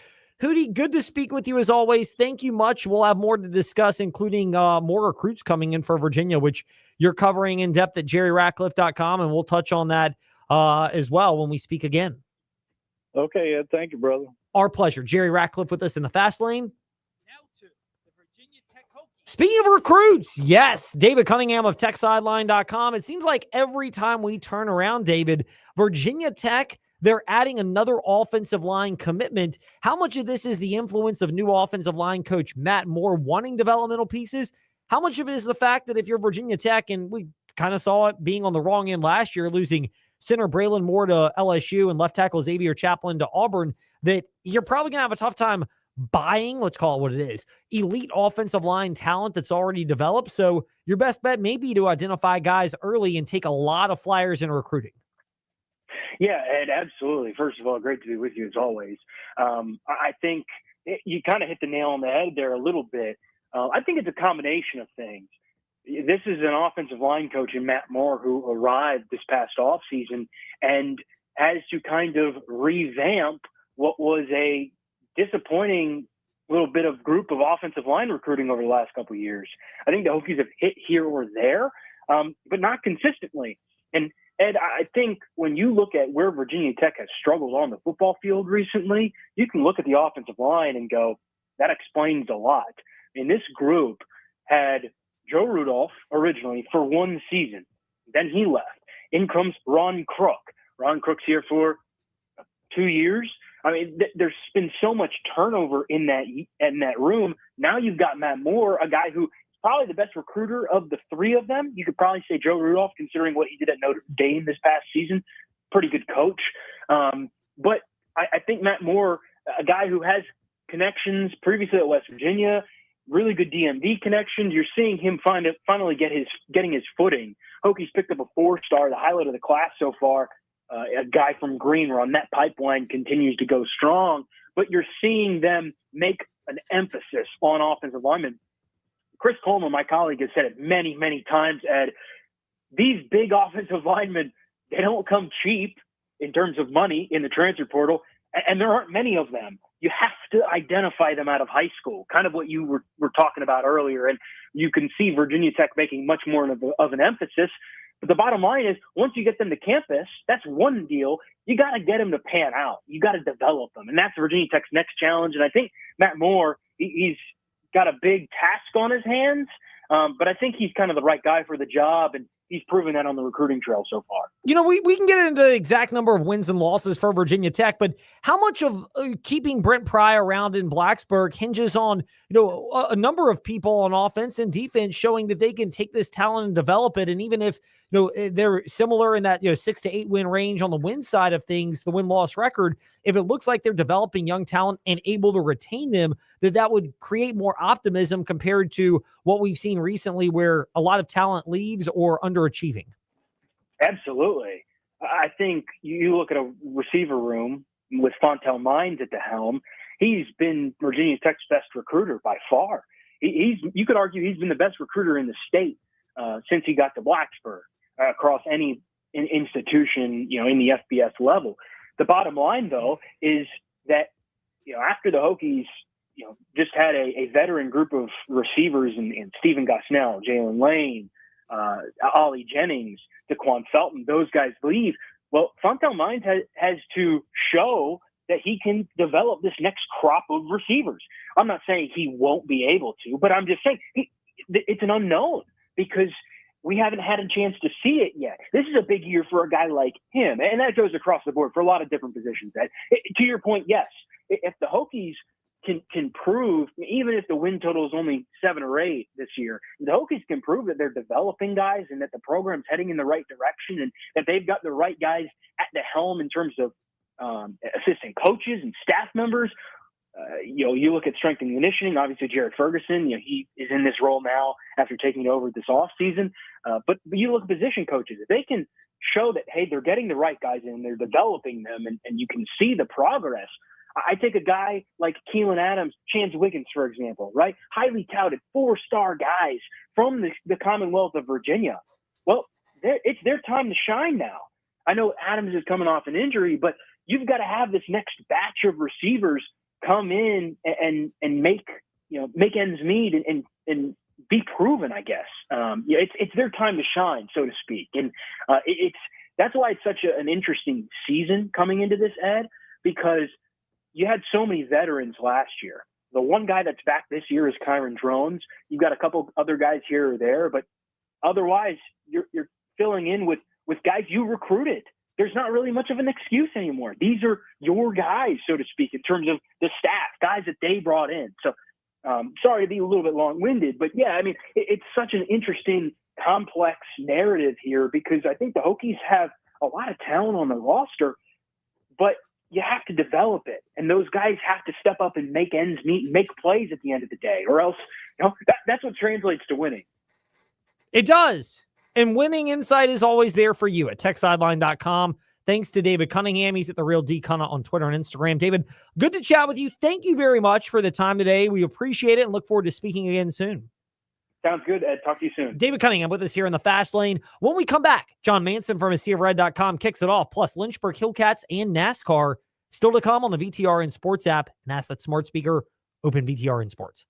Hootie, good to speak with you as always. Thank you much. We'll have more to discuss, including more recruits coming in for Virginia, which you're covering in depth at jerryratcliffe.com, and we'll touch on that as well when we speak again. Okay, Ed. Thank you, brother. Our pleasure. Jerry Ratcliffe with us in the Fast Lane. Speaking of recruits, yes, David Cunningham of TechSideline.com. It seems like every time we turn around, David, Virginia Tech, they're adding another offensive line commitment. How much of this is the influence of new offensive line coach Matt Moore wanting developmental pieces? How much of it is the fact that if you're Virginia Tech, and we kind of saw it being on the wrong end last year, losing center Braylon Moore to LSU and left tackle Xavier Chaplin to Auburn, that you're probably going to have a tough time buying, let's call it what it is, elite offensive line talent that's already developed. So your best bet may be to identify guys early and take a lot of flyers in recruiting. Yeah, Ed, absolutely. First of all, great to be with you as always. I think you kind of hit the nail on the head there a little bit. I think it's a combination of things. This is an offensive line coach in Matt Moore who arrived this past offseason and has to kind of revamp what was a disappointing little bit of group of offensive line recruiting over the last couple of years. I think the Hokies have hit here or there, but not consistently. And Ed, I think when you look at where Virginia Tech has struggled on the football field recently, you can look at the offensive line and go, that explains a lot. I mean, this group had Joe Rudolph originally for one season. Then he left. In comes Ron Crook. Ron Crook's here for 2 years. I mean, there's been so much turnover in that room. Now you've got Matt Moore, a guy who is probably the best recruiter of the three of them. You could probably say Joe Rudolph, considering what he did at Notre Dame this past season. Pretty good coach. But I think Matt Moore, a guy who has connections previously at West Virginia, really good DMV connections. You're seeing him finally getting his footing. Hokies picked up a 4-star, the highlight of the class so far. A guy from Green Run. That pipeline continues to go strong, but you're seeing them make an emphasis on offensive linemen. Chris Coleman, my colleague, has said it many, many times, Ed, these big offensive linemen, they don't come cheap in terms of money in the transfer portal, and there aren't many of them. You have to identify them out of high school, kind of what you were talking about earlier, and you can see Virginia Tech making much more of an emphasis. But the bottom line is, once you get them to campus, that's one deal. You got to get them to pan out. You got to develop them. And that's Virginia Tech's next challenge. And I think Matt Moore, he's got a big task on his hands, but I think he's kind of the right guy for the job. And he's proven that on the recruiting trail so far. We can get into the exact number of wins and losses for Virginia Tech, but how much of keeping Brent Pry around in Blacksburg hinges on, a number of people on offense and defense showing that they can take this talent and develop it. And even if, they're similar in that, 6 to 8 win range on the win side of things, the win-loss record, if it looks like they're developing young talent and able to retain them, that would create more optimism compared to what we've seen recently where a lot of talent leaves or underachieving. Absolutely. I think you look at a receiver room with Fontel Mines at the helm. He's been Virginia Tech's best recruiter by far. You could argue he's been the best recruiter in the state since he got to Blacksburg across any institution, in the FBS level. The bottom line, though, is that, after the Hokies, just had a veteran group of receivers in Stephen Gosnell, Jalen Lane, Ollie Jennings, DeQuan Felton, those guys leave. Well, Fontel Mines has to show that he can develop this next crop of receivers. I'm not saying he won't be able to, but I'm just saying it's an unknown because we haven't had a chance to see it yet. This is a big year for a guy like him, and that goes across the board for a lot of different positions. To your point, yes, if the Hokies can prove, even if the win total is only 7 or 8 this year, the Hokies can prove that they're developing guys and that the program's heading in the right direction and that they've got the right guys at the helm in terms of assistant coaches and staff members. You look at strength and conditioning, obviously Jared Ferguson, he is in this role now after taking over this offseason. But you look at position coaches, if they can show that, hey, they're getting the right guys in, they're developing them, and you can see the progress. I take a guy like Keelan Adams, Chance Wiggins, for example, right? Highly touted 4-star guys from the Commonwealth of Virginia. Well, it's their time to shine now. I know Adams is coming off an injury, but you've got to have this next batch of receivers come in and make ends meet and be proven, I guess. It's their time to shine, so to speak. And that's why it's such an interesting season coming into this, Ed, because you had so many veterans last year. The one guy that's back this year is Kyron Drones. You've got a couple other guys here or there, but otherwise you're filling in with guys you recruited. There's not really much of an excuse anymore. These are your guys, so to speak, in terms of the staff, guys that they brought in. So sorry to be a little bit long-winded, but yeah, I mean, it's such an interesting, complex narrative here because I think the Hokies have a lot of talent on the roster, but you have to develop it. And those guys have to step up and make ends meet and make plays at the end of the day, or else, that's what translates to winning. It does. And winning insight is always there for you at techsideline.com. Thanks to David Cunningham. He's at The Real D Cunningham on Twitter and Instagram. David, good to chat with you. Thank you very much for the time today. We appreciate it and look forward to speaking again soon. Sounds good, Ed. Talk to you soon. David Cunningham with us here in the Fast Lane. When we come back, John Manson from AseaofRed.com kicks it off, plus Lynchburg Hillcats and NASCAR still to come on the VTRN Sports app. And ask that smart speaker, open VTRN Sports.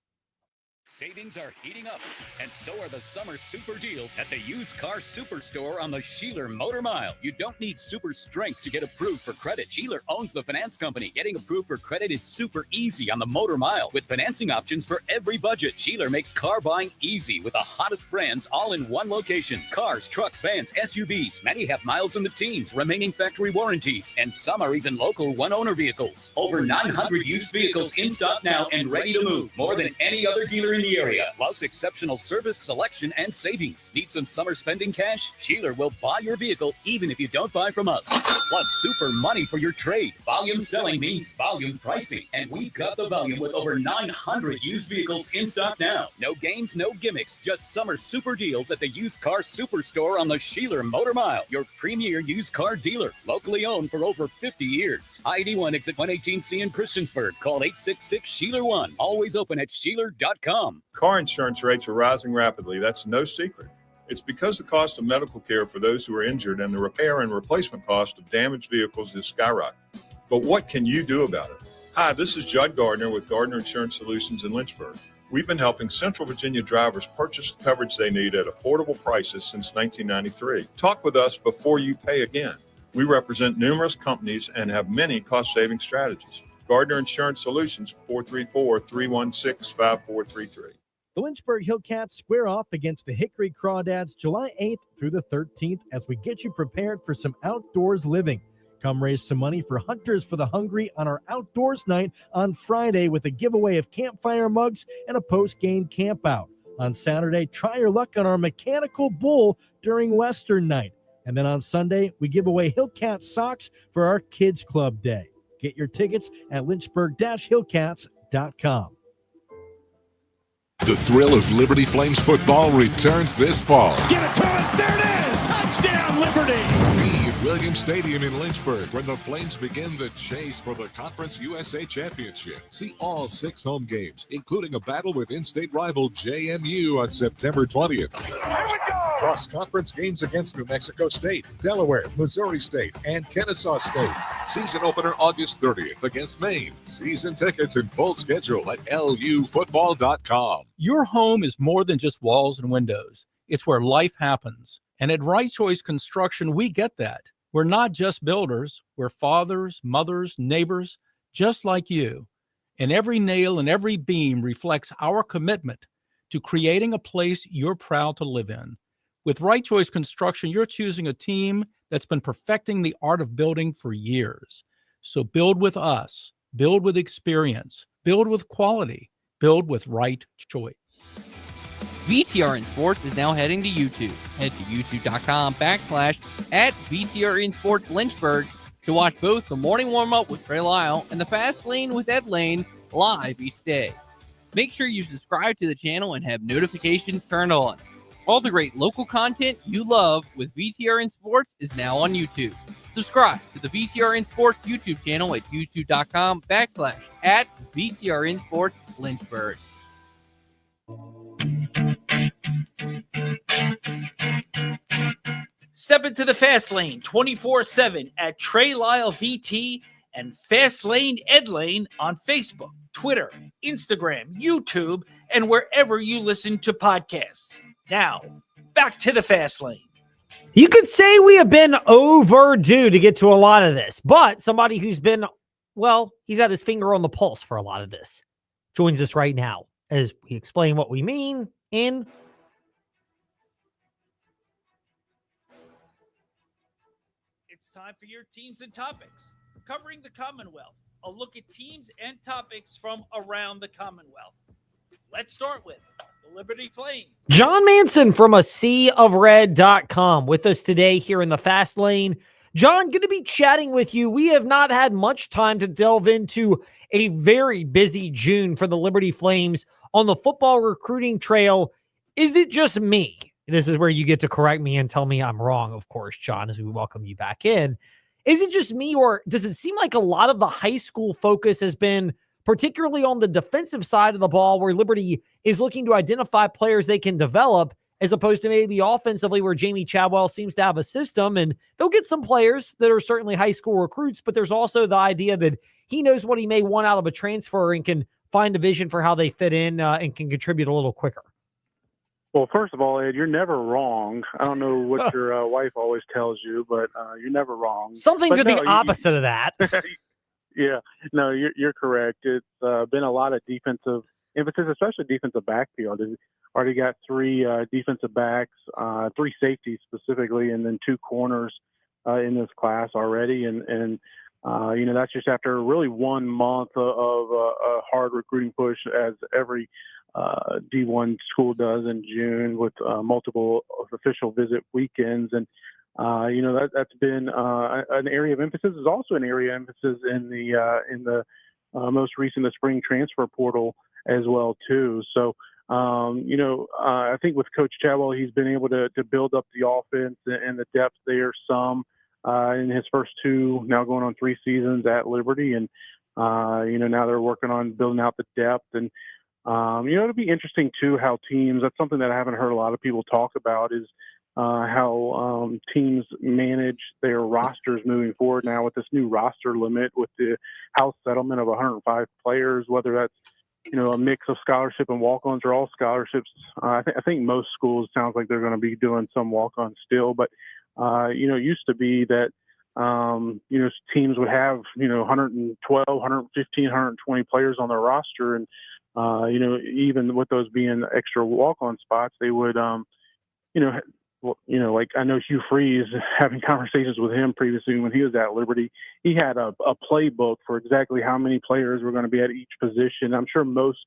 Savings are heating up, and so are the summer super deals at the Used Car Superstore on the Sheeler Motor Mile. You don't need super strength to get approved for credit. Sheeler owns the finance company. Getting approved for credit is super easy on the Motor Mile with financing options for every budget. Sheeler makes car buying easy with the hottest brands all in one location. Cars, trucks, vans, SUVs. Many have miles in the teens, remaining factory warranties, and some are even local one-owner vehicles. Over 900 used vehicles in stock now and ready to move. More than any other dealer in the area, plus exceptional service, selection, and savings. Need some summer spending cash? Sheeler will buy your vehicle even if you don't buy from us. Plus super money for your trade. Volume selling means volume pricing, and we've got the volume with over 900 used vehicles in stock now. No games, no gimmicks, just summer super deals at the Used Car Superstore on the Sheeler Motor Mile, your premier used car dealer, locally owned for over 50 years. I-81 exit 118C in Christiansburg. Call 866-SHEELER1. Always open at Sheeler.com. Car insurance rates are rising rapidly. That's no secret. It's because the cost of medical care for those who are injured and the repair and replacement cost of damaged vehicles is skyrocketing. But what can you do about it? Hi, this is Judd Gardner with Gardner Insurance Solutions in Lynchburg. We've been helping Central Virginia drivers purchase the coverage they need at affordable prices since 1993. Talk with us before you pay again. We represent numerous companies and have many cost-saving strategies. Gardner Insurance Solutions, 434-316-5433. The Lynchburg Hillcats square off against the Hickory Crawdads July 8th through the 13th as we get you prepared for some outdoors living. Come raise some money for Hunters for the Hungry on our outdoors night on Friday with a giveaway of campfire mugs and a post-game campout. On Saturday, try your luck on our mechanical bull during Western night. And then on Sunday, we give away Hillcat socks for our Kids Club Day. Get your tickets at lynchburg-hillcats.com. The thrill of Liberty Flames football returns this fall. Get it to us. There it is. Touchdown, Liberty. Be at Williams Stadium in Lynchburg when the Flames begin the chase for the Conference USA Championship. See all 6 home games, including a battle with in-state rival JMU on September 20th. Here we go. Cross-conference games against New Mexico State, Delaware, Missouri State, and Kennesaw State. Season opener August 30th against Maine. Season tickets and full schedule at lufootball.com. Your home is more than just walls and windows. It's where life happens. And at Right Choice Construction, we get that. We're not just builders. We're fathers, mothers, neighbors, just like you, and every nail and every beam reflects our commitment to creating a place you're proud to live in. With Right Choice Construction, you're choosing a team that's been perfecting the art of building for years. So build with us, build with experience, build with quality, build with Right Choice. VTRN Sports is now heading to YouTube. Head to youtube.com/@VTRN Sports Lynchburg to watch both the morning warm-up with Trey Lyle and the Fast Lane with Ed Lane live each day. Make sure you subscribe to the channel and have notifications turned on. All the great local content you love with VTRN Sports is now on YouTube. Subscribe to the VTRN Sports YouTube channel at youtube.com/@VTRN Sports Lynchburg. Step into the Fast Lane 24/7 at Trey Lyle VT and Fast Lane Ed Lane on Facebook, Twitter, Instagram, YouTube, and wherever you listen to podcasts. Now, back to the Fast Lane. You could say we have been overdue to get to a lot of this, but somebody who's been, well, he's had his finger on the pulse for a lot of this joins us right now as we explain what we mean in It's time for your teams and topics. Covering the Commonwealth, a look at teams and topics from around the Commonwealth. Let's start with the Liberty Flames. John Manson from a seaofred.com with us today here in the Fast Lane. John, good to be chatting with you. We have not had much time to delve into a very busy June for the Liberty Flames on the football recruiting trail. Is it just me? This is where you get to correct me and tell me I'm wrong, of course, John, as we welcome you back in. Is it just me, or does it seem like a lot of the high school focus has been particularly on the defensive side of the ball, where Liberty is looking to identify players they can develop, as opposed to maybe offensively, where Jamie Chadwell seems to have a system, and they'll get some players that are certainly high school recruits, but there's also the idea that he knows what he may want out of a transfer and can find a vision for how they fit in and can contribute a little quicker. Well, first of all, Ed, you're never wrong. I don't know what your wife always tells you, but you're never wrong. Something but to the opposite of that. Yeah, no, you're correct. It's been a lot of defensive emphasis, especially defensive backfield. They've already got three defensive backs, three safeties specifically, and then two corners in this class already. And that's just after really 1 month of a hard recruiting push, as every D1 school does in June, with multiple official visit weekends. And that's been an area of emphasis. Is also an area of emphasis in the most recent the spring transfer portal as well too. So I think with Coach Chadwell, he's been able to build up the offense and the depth there some in his first two, now going on 3 seasons at Liberty, and now they're working on building out the depth. And it'll be interesting too how teams. That's something that I haven't heard a lot of people talk about, is how teams manage their rosters moving forward now with this new roster limit, with the house settlement of 105 players, whether that's a mix of scholarship and walk-ons or all scholarships. I think most schools, sounds like they're going to be doing some walk-ons still, but it used to be that teams would have 112, 115, 120 players on their roster, and even with those being extra walk-on spots, they would like I know Hugh Freeze, having conversations with him previously when he was at Liberty, he had a playbook for exactly how many players were going to be at each position. I'm sure most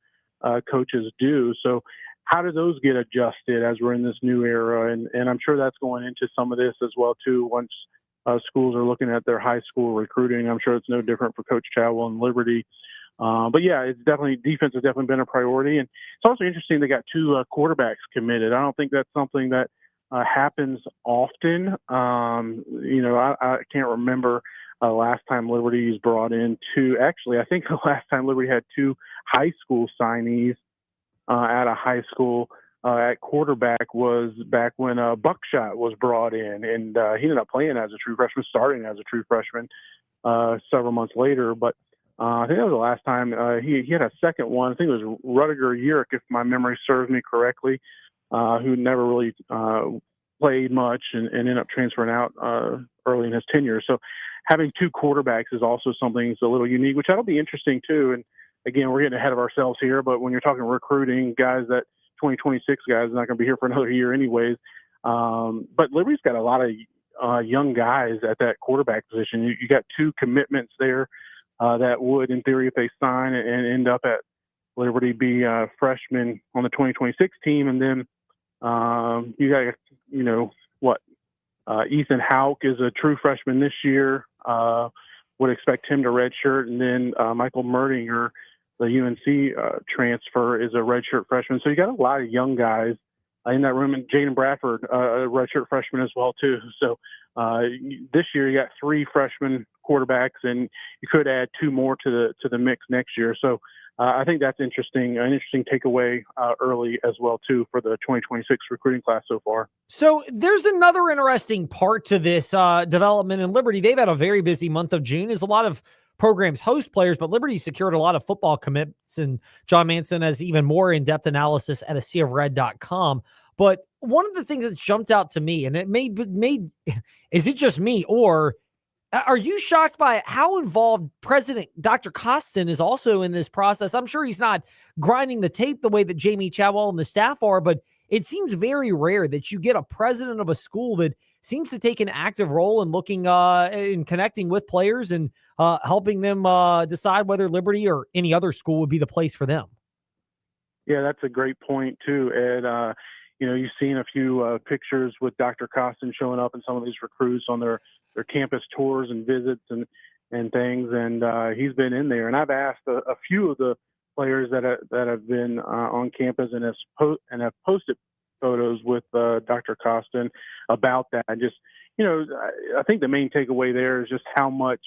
coaches do. So how do those get adjusted as we're in this new era? And I'm sure that's going into some of this as well too. Once schools are looking at their high school recruiting, I'm sure it's no different for Coach Chadwell and Liberty. But yeah, defense has definitely been a priority. And it's also interesting they got 2 quarterbacks committed. I don't think that's something that happens often. I can't remember last time Liberty's brought in 2. Actually, I think the last time Liberty had 2 high school signees at a high school at quarterback was back when Buckshot was brought in, and he ended up playing as a true freshman, starting as a true freshman several months later. But I think that was the last time he had a second one. I think it was Rudiger Urick, if my memory serves me correctly, who never really played much and ended up transferring out early in his tenure. So having two quarterbacks is also something that's a little unique, which that'll be interesting too. And again, we're getting ahead of ourselves here, but when you're talking recruiting, guys, that 2026 guys are not going to be here for another year anyways. But Liberty's got a lot of young guys at that quarterback position. You got two commitments there that would, in theory, if they sign and end up at Liberty, be freshmen on the 2026 team. And then you got, Ethan Hauk is a true freshman this year. Would expect him to redshirt. And then Michael Merdinger, the UNC transfer, is a redshirt freshman. So you got a lot of young guys in that room. And Jaden Bradford, a redshirt freshman as well, too. So this year you got three freshman quarterbacks, and you could add two more to the mix next year. So I think that's interesting, an interesting takeaway early as well, too, for the 2026 recruiting class so far. So there's another interesting part to this development in Liberty. They've had a very busy month of June, as a lot of programs host players, but Liberty secured a lot of football commits, and John Manson has even more in-depth analysis at aseaofred.com. But one of the things that jumped out to me, and it made is it just me, or are you shocked by how involved President Dr. Costin is also in this process? I'm sure he's not grinding the tape the way that Jamie Chadwell and the staff are, but it seems very rare that you get a president of a school that seems to take an active role in looking in connecting with players and helping them decide whether Liberty or any other school would be the place for them. Yeah, that's a great point too, Ed. You've seen a few pictures with Dr. Costin showing up and some of these recruits on their campus tours and visits and things, and he's been in there. And I've asked a few of the players that have been on campus and have posted photos with Dr. Costin about that. Just, I think the main takeaway there is just how much,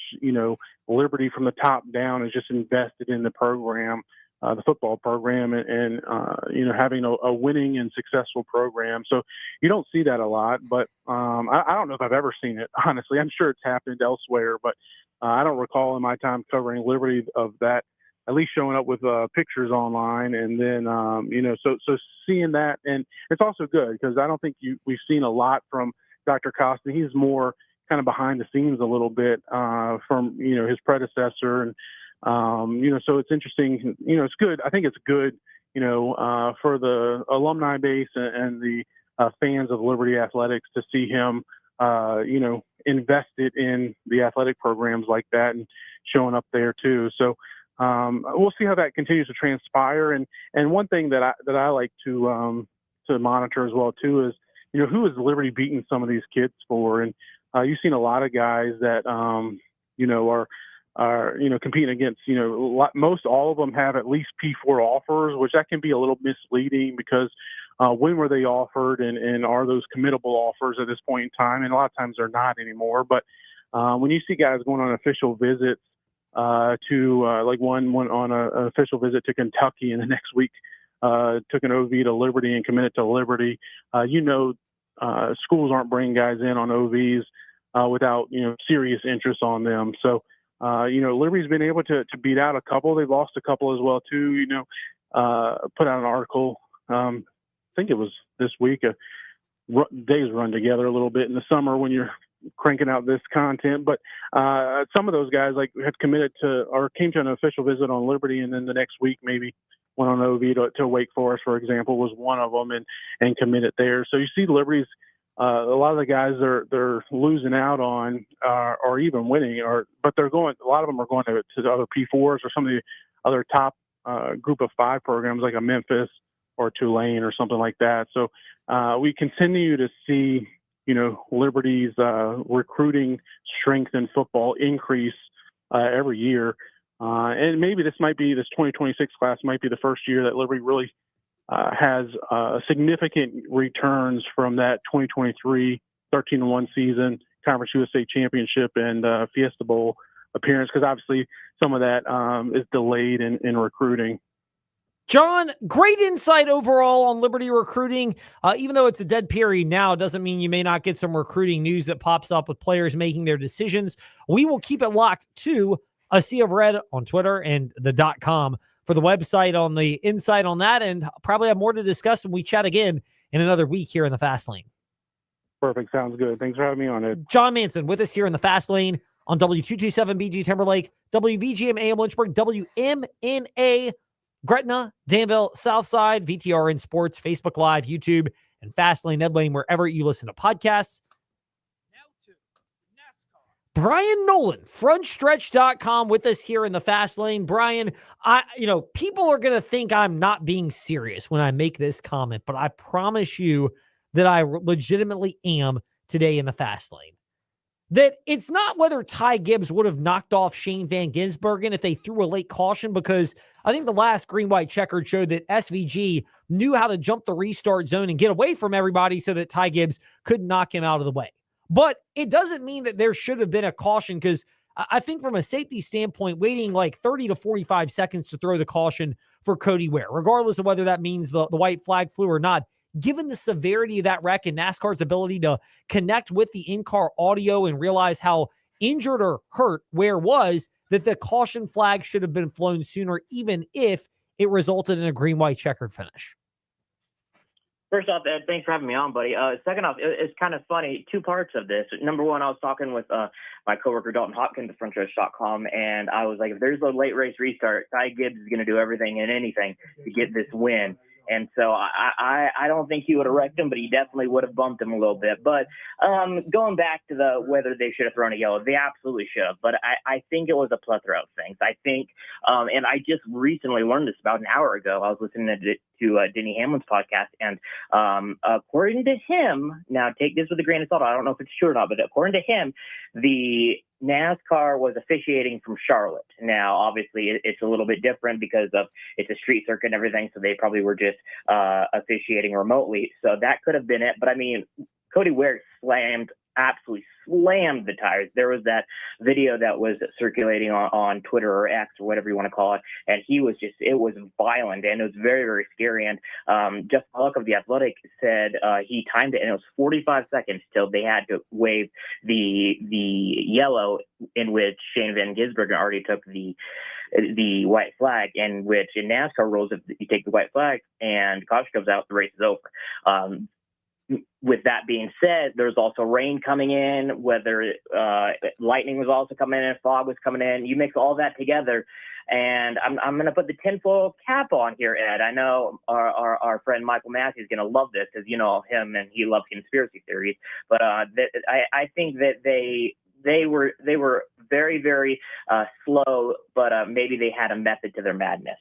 Liberty from the top down is just invested in the program, the football program, and having a winning and successful program. So you don't see that a lot, but I don't know if I've ever seen it, honestly. I'm sure it's happened elsewhere, but I don't recall in my time covering Liberty of that, at least showing up with pictures online. And then, so seeing that, and it's also good because I don't think we've seen a lot from Dr. Costin. He's more kind of behind the scenes a little bit from, his predecessor. And, so it's interesting, it's good. I think it's good, for the alumni base and the fans of Liberty Athletics to see him, invested in the athletic programs like that and showing up there too. So we'll see how that continues to transpire. And one thing that I like to monitor as well too is, who is Liberty beating some of these kids for? And you've seen a lot of guys that, are competing against, most all of them have at least P4 offers, which that can be a little misleading because when were they offered and are those committable offers at this point in time? And a lot of times they're not anymore. But when you see guys going on official visits to like one on an official visit to Kentucky, and the next week took an OV to Liberty and committed to Liberty, schools aren't bringing guys in on OVs without, serious interest on them. So, Liberty's been able to beat out a couple. They've lost a couple as well too, put out an article. I think it was this week. Days run together a little bit in the summer when you're cranking out this content, but some of those guys had committed to or came to an official visit on Liberty, and then the next week maybe went on OV to Wake Forest, for example, was one of them, and committed there. So you see Liberty's a lot of the guys they're losing out on or even winning, but they're going. A lot of them are going to the other P4s or some of the other top group of 5 programs like a Memphis or Tulane or something like that. So we continue to see, Liberty's recruiting strength in football increase every year. And maybe this 2026 class might be the first year that Liberty really has significant returns from that 2023 13-1 season, Conference USA Championship and Fiesta Bowl appearance, because obviously some of that is delayed in recruiting. John, great insight overall on Liberty recruiting. Even though it's a dead period now, doesn't mean you may not get some recruiting news that pops up with players making their decisions. We will keep it locked to A Sea of Red on Twitter and the .com for the website on the insight on that, and probably have more to discuss when we chat again in another week here in the Fast Lane. Perfect. Sounds good. Thanks for having me on it. John Manson with us here in the Fast Lane on W227BG Timberlake, WVGM AM Lynchburg, WMNA Gretna, Danville, Southside, VTRN Sports, Facebook Live, YouTube, and Fastlane, Nedlane, wherever you listen to podcasts. Brian Nolan, frontstretch.com with us here in the Fast Lane. Brian, people are going to think I'm not being serious when I make this comment, but I promise you that I legitimately am today in the Fast Lane. That it's not whether Ty Gibbs would have knocked off Shane Van Gisbergen if they threw a late caution, because I think the last green-white checkered showed that SVG knew how to jump the restart zone and get away from everybody so that Ty Gibbs couldn't knock him out of the way. But it doesn't mean that there should have been a caution, because I think from a safety standpoint, waiting like 30 to 45 seconds to throw the caution for Cody Ware, regardless of whether that means the white flag flew or not, given the severity of that wreck and NASCAR's ability to connect with the in-car audio and realize how injured or hurt Ware was, that the caution flag should have been flown sooner, even if it resulted in a green-white checkered finish. First off, Ed, thanks for having me on, buddy. Second off, it's kind of funny, two parts of this. Number one, I was talking with my coworker, Dalton Hopkins at frontstretch.com, and I was like, if there's a late race restart, Ty Gibbs is going to do everything and anything to get this win. And so I don't think he would have wrecked him, but he definitely would have bumped him a little bit. But going back to whether they should have thrown a yellow, they absolutely should have. But I think it was a plethora of things. I think, and I just recently learned this about an hour ago. I was listening to Denny Hamlin's podcast, and according to him, now take this with a grain of salt, I don't know if it's true or not, but according to him, the NASCAR was officiating from Charlotte. Now, obviously, it's a little bit different because it's a street circuit and everything, so they probably were just officiating remotely. So that could have been it. But, I mean, Cody Ware absolutely slammed the tires. There was that video that was circulating on Twitter or X or whatever you want to call it, and it was violent, and it was very, very scary. And Jeff Pollock of The Athletic said he timed it, and it was 45 seconds till they had to wave the yellow, in which Shane Van Gisbergen already took the white flag, in which in NASCAR rules, if you take the white flag and caution comes out, the race is over. With that being said, there's also rain coming in, whether lightning was also coming in, fog was coming in. You mix all that together, and I'm going to put the tinfoil cap on here, Ed. I know our friend Michael Matthews is going to love this, because you know him and he loves conspiracy theories. But I think that they were very, very slow, but maybe they had a method to their madness.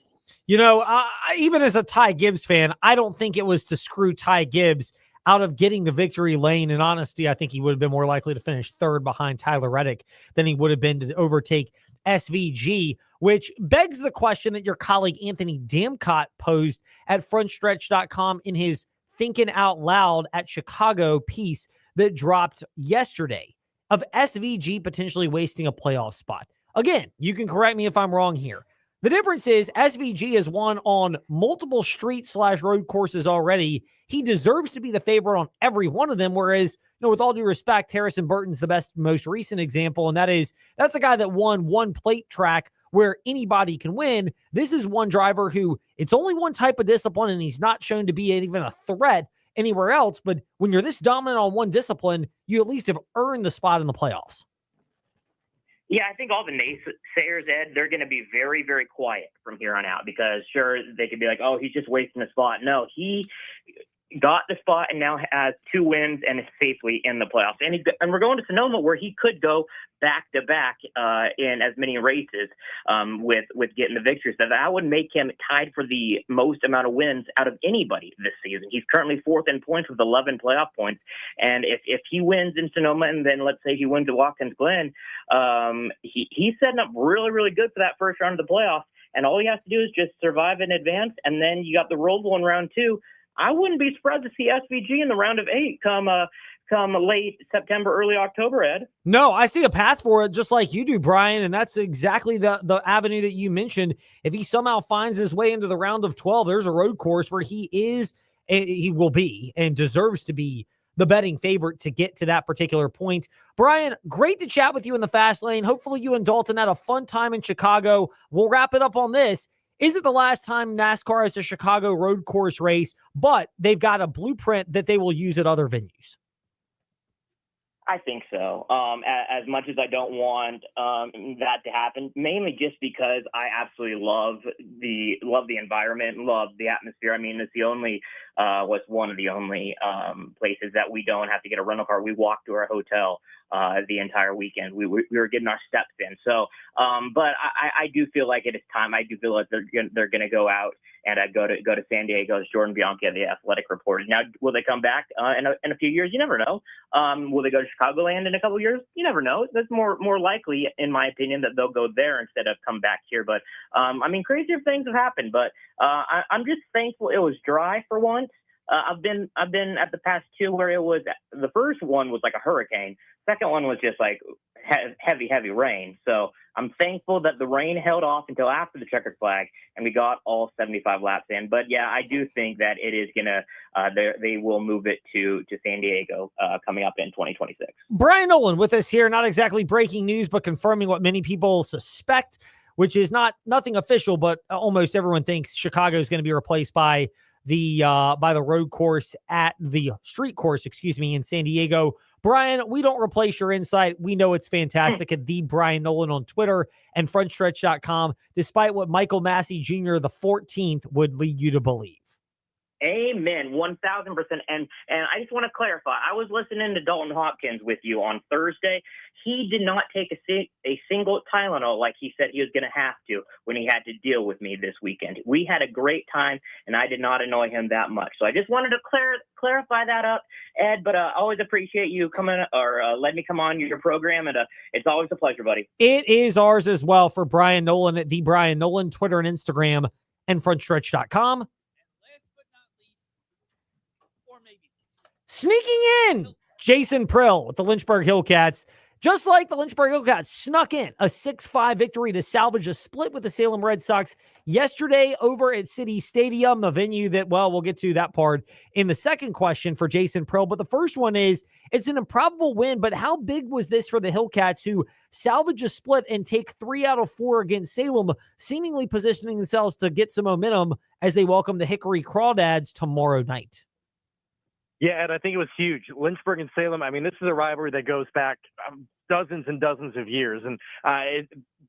Even as a Ty Gibbs fan, I don't think it was to screw Ty Gibbs out of getting the victory lane. In honesty, I think he would have been more likely to finish third behind Tyler Reddick than he would have been to overtake SVG, which begs the question that your colleague Anthony Damcott posed at frontstretch.com in his Thinking Out Loud at Chicago piece that dropped yesterday, of SVG potentially wasting a playoff spot. Again, you can correct me if I'm wrong here. The difference is SVG has won on multiple street/road courses already. He deserves to be the favorite on every one of them, whereas, with all due respect, Harrison Burton's the most recent example, and that's a guy that won one plate track where anybody can win. This is one driver who, it's only one type of discipline, and he's not shown to be even a threat anywhere else, but when you're this dominant on one discipline, you at least have earned the spot in the playoffs. Yeah, I think all the naysayers, Ed, they're going to be very, very quiet from here on out, because sure, they could be like, oh, he's just wasting a spot. No, he got the spot and now has 2 wins and is safely in the playoffs. And we're going to Sonoma, where he could go back-to-back in as many races with getting the victory. So that would make him tied for the most amount of wins out of anybody this season. He's currently 4th in points with 11 playoff points. And if he wins in Sonoma, and then let's say he wins at Watkins Glen, he's setting up really, really good for that first round of the playoffs. And all he has to do is just survive in advance. And then you got the Rose Bowl in round 2. I wouldn't be surprised to see SVG in the round of 8 come late September, early October, Ed. No, I see a path for it just like you do, Brian, and that's exactly the avenue that you mentioned. If he somehow finds his way into the round of 12, there's a road course where he will be and deserves to be the betting favorite to get to that particular point. Brian, great to chat with you in the Fast Lane. Hopefully you and Dalton had a fun time in Chicago. We'll wrap it up on this. Is it the last time NASCAR has a Chicago road course race, but they've got a blueprint that they will use at other venues? I think so. As much as I don't want that to happen, mainly just because I absolutely love the environment, love the atmosphere. I mean, it's the only one of the only places that we don't have to get a rental car. We walk to our hotel the entire weekend. We were getting our steps in. So, but I do feel like it is time. I do feel like they're going to go out and go to San Diego, as Jordan Bianchi, the Athletic, reported. Now, will they come back in a few years? You never know. Will they go to Chicagoland in a couple of years? You never know. That's more likely, in my opinion, that they'll go there instead of come back here. But I mean, crazier things have happened. But I'm just thankful it was dry for once. I've been at the past two where it was, the first one was like a hurricane. Second one was just like heavy rain. So I'm thankful that the rain held off until after the checkered flag and we got all 75 laps in. But yeah, I do think that it is gonna they will move it to San Diego coming up in 2026. Brian Nolan with us here, not exactly breaking news, but confirming what many people suspect, which is nothing official, but almost everyone thinks Chicago is going to be replaced by the road course at the street course, in San Diego. Brian, we don't replace your insight. We know it's fantastic at the Brian Nolan on Twitter and frontstretch.com, despite what Michael Massey Jr. the 14th would lead you to believe. Amen. 1,000%. And I just want to clarify. I was listening to Dalton Hopkins with you on Thursday. He did not take a single Tylenol like he said he was going to have to when he had to deal with me this weekend. We had a great time, and I did not annoy him that much. So I just wanted to clarify that up, Ed. But I always appreciate you coming or letting me come on your program, and it's always a pleasure, buddy. It is ours as well for Brian Nolan at the Brian Nolan, Twitter and Instagram, and frontstretch.com. Sneaking in, Jason Prill with the Lynchburg Hillcats. Just like the Lynchburg Hillcats snuck in a 6-5 victory to salvage a split with the Salem Red Sox yesterday over at City Stadium, a venue that, well, we'll get to that part in the second question for Jason Prill. But the first one is, it's an improbable win, but how big was this for the Hillcats who salvage a split and take 3 out of 4 against Salem, seemingly positioning themselves to get some momentum as they welcome the Hickory Crawdads tomorrow night? Yeah, Ed, I think it was huge. Lynchburg and Salem, I mean, this is a rivalry that goes back dozens and dozens of years. And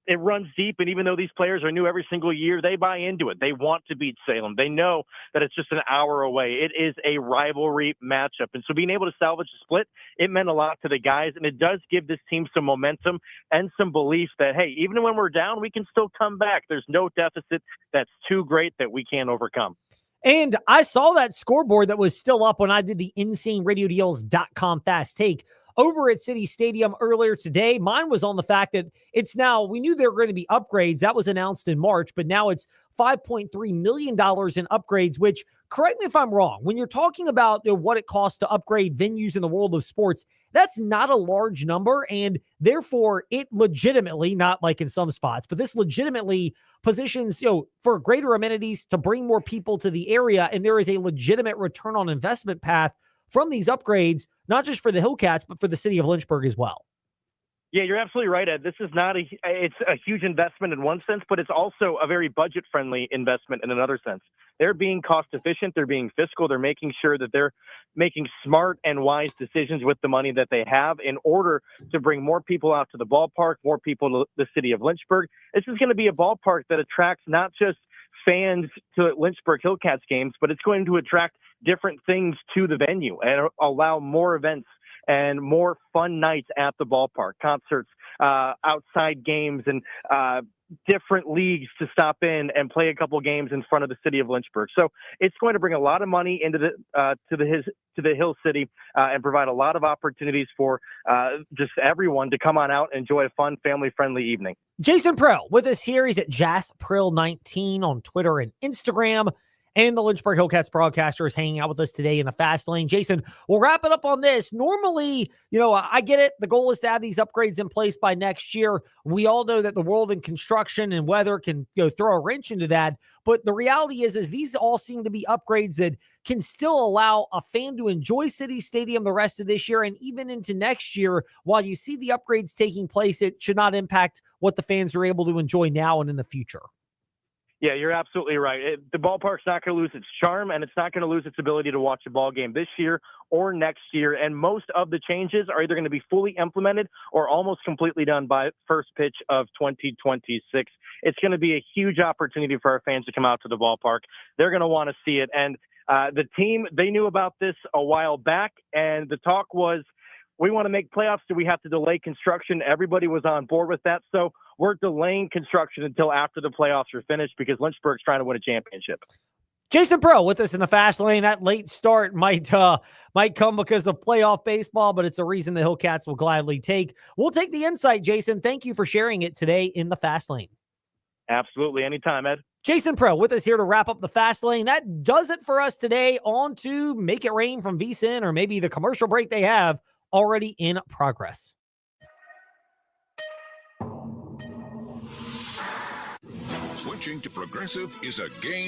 it runs deep. And even though these players are new every single year, they buy into it. They want to beat Salem. They know that it's just an hour away. It is a rivalry matchup. And so being able to salvage a split, it meant a lot to the guys. And it does give this team some momentum and some belief that, hey, even when we're down, we can still come back. There's no deficit that's too great that we can't overcome. And I saw that scoreboard that was still up when I did the InsaneRadioDeals.com fast take over at City Stadium earlier today. Mine was on the fact that it's now, we knew there were going to be upgrades. That was announced in March, but now it's $5.3 million in upgrades, which, correct me if I'm wrong, when you're talking about what it costs to upgrade venues in the world of sports, that's not a large number. And therefore, it legitimately, not like in some spots, but this legitimately positions, for greater amenities to bring more people to the area. And there is a legitimate return on investment path from these upgrades, not just for the Hillcats, but for the city of Lynchburg as well. Yeah, you're absolutely right, Ed. This is it's a huge investment in one sense, but it's also a very budget-friendly investment in another sense. They're being cost efficient. They're being fiscal. They're making sure that they're making smart and wise decisions with the money that they have in order to bring more people out to the ballpark, more people to the city of Lynchburg. This is going to be a ballpark that attracts not just fans to Lynchburg Hillcats games, but it's going to attract different things to the venue and allow more events and more fun nights at the ballpark, concerts, outside games, and different leagues to stop in and play a couple games in front of the city of Lynchburg. So it's going to bring a lot of money into the Hill City and provide a lot of opportunities for just everyone to come on out and enjoy a fun, family-friendly evening. Jason Prill with us here. He's at JasPrill19 on Twitter and Instagram. And the Lynchburg Hillcats broadcaster is hanging out with us today in the fast lane. Jason, we'll wrap it up on this. Normally, I get it. The goal is to have these upgrades in place by next year. We all know that the world in construction and weather can throw a wrench into that. But the reality is these all seem to be upgrades that can still allow a fan to enjoy City Stadium the rest of this year and even into next year. While you see the upgrades taking place, it should not impact what the fans are able to enjoy now and in the future. Yeah, you're absolutely right. The ballpark's not going to lose its charm, and it's not going to lose its ability to watch a ball game this year or next year. And most of the changes are either going to be fully implemented or almost completely done by first pitch of 2026. It's going to be a huge opportunity for our fans to come out to the ballpark. They're going to want to see it. And the team, they knew about this a while back, and the talk was, we want to make playoffs, so we have to delay construction. Everybody was on board with that. So we're delaying construction until after the playoffs are finished because Lynchburg's trying to win a championship. Jason Pro with us in the fast lane. That late start might come because of playoff baseball, but it's a reason the Hillcats will gladly take. We'll take the insight, Jason. Thank you for sharing it today in the fast lane. Absolutely. Anytime, Ed. Jason Pro with us here to wrap up the fast lane. That does it for us today. On to Make It Rain from VSiN, or maybe the commercial break they have already in progress. Switching to Progressive is a game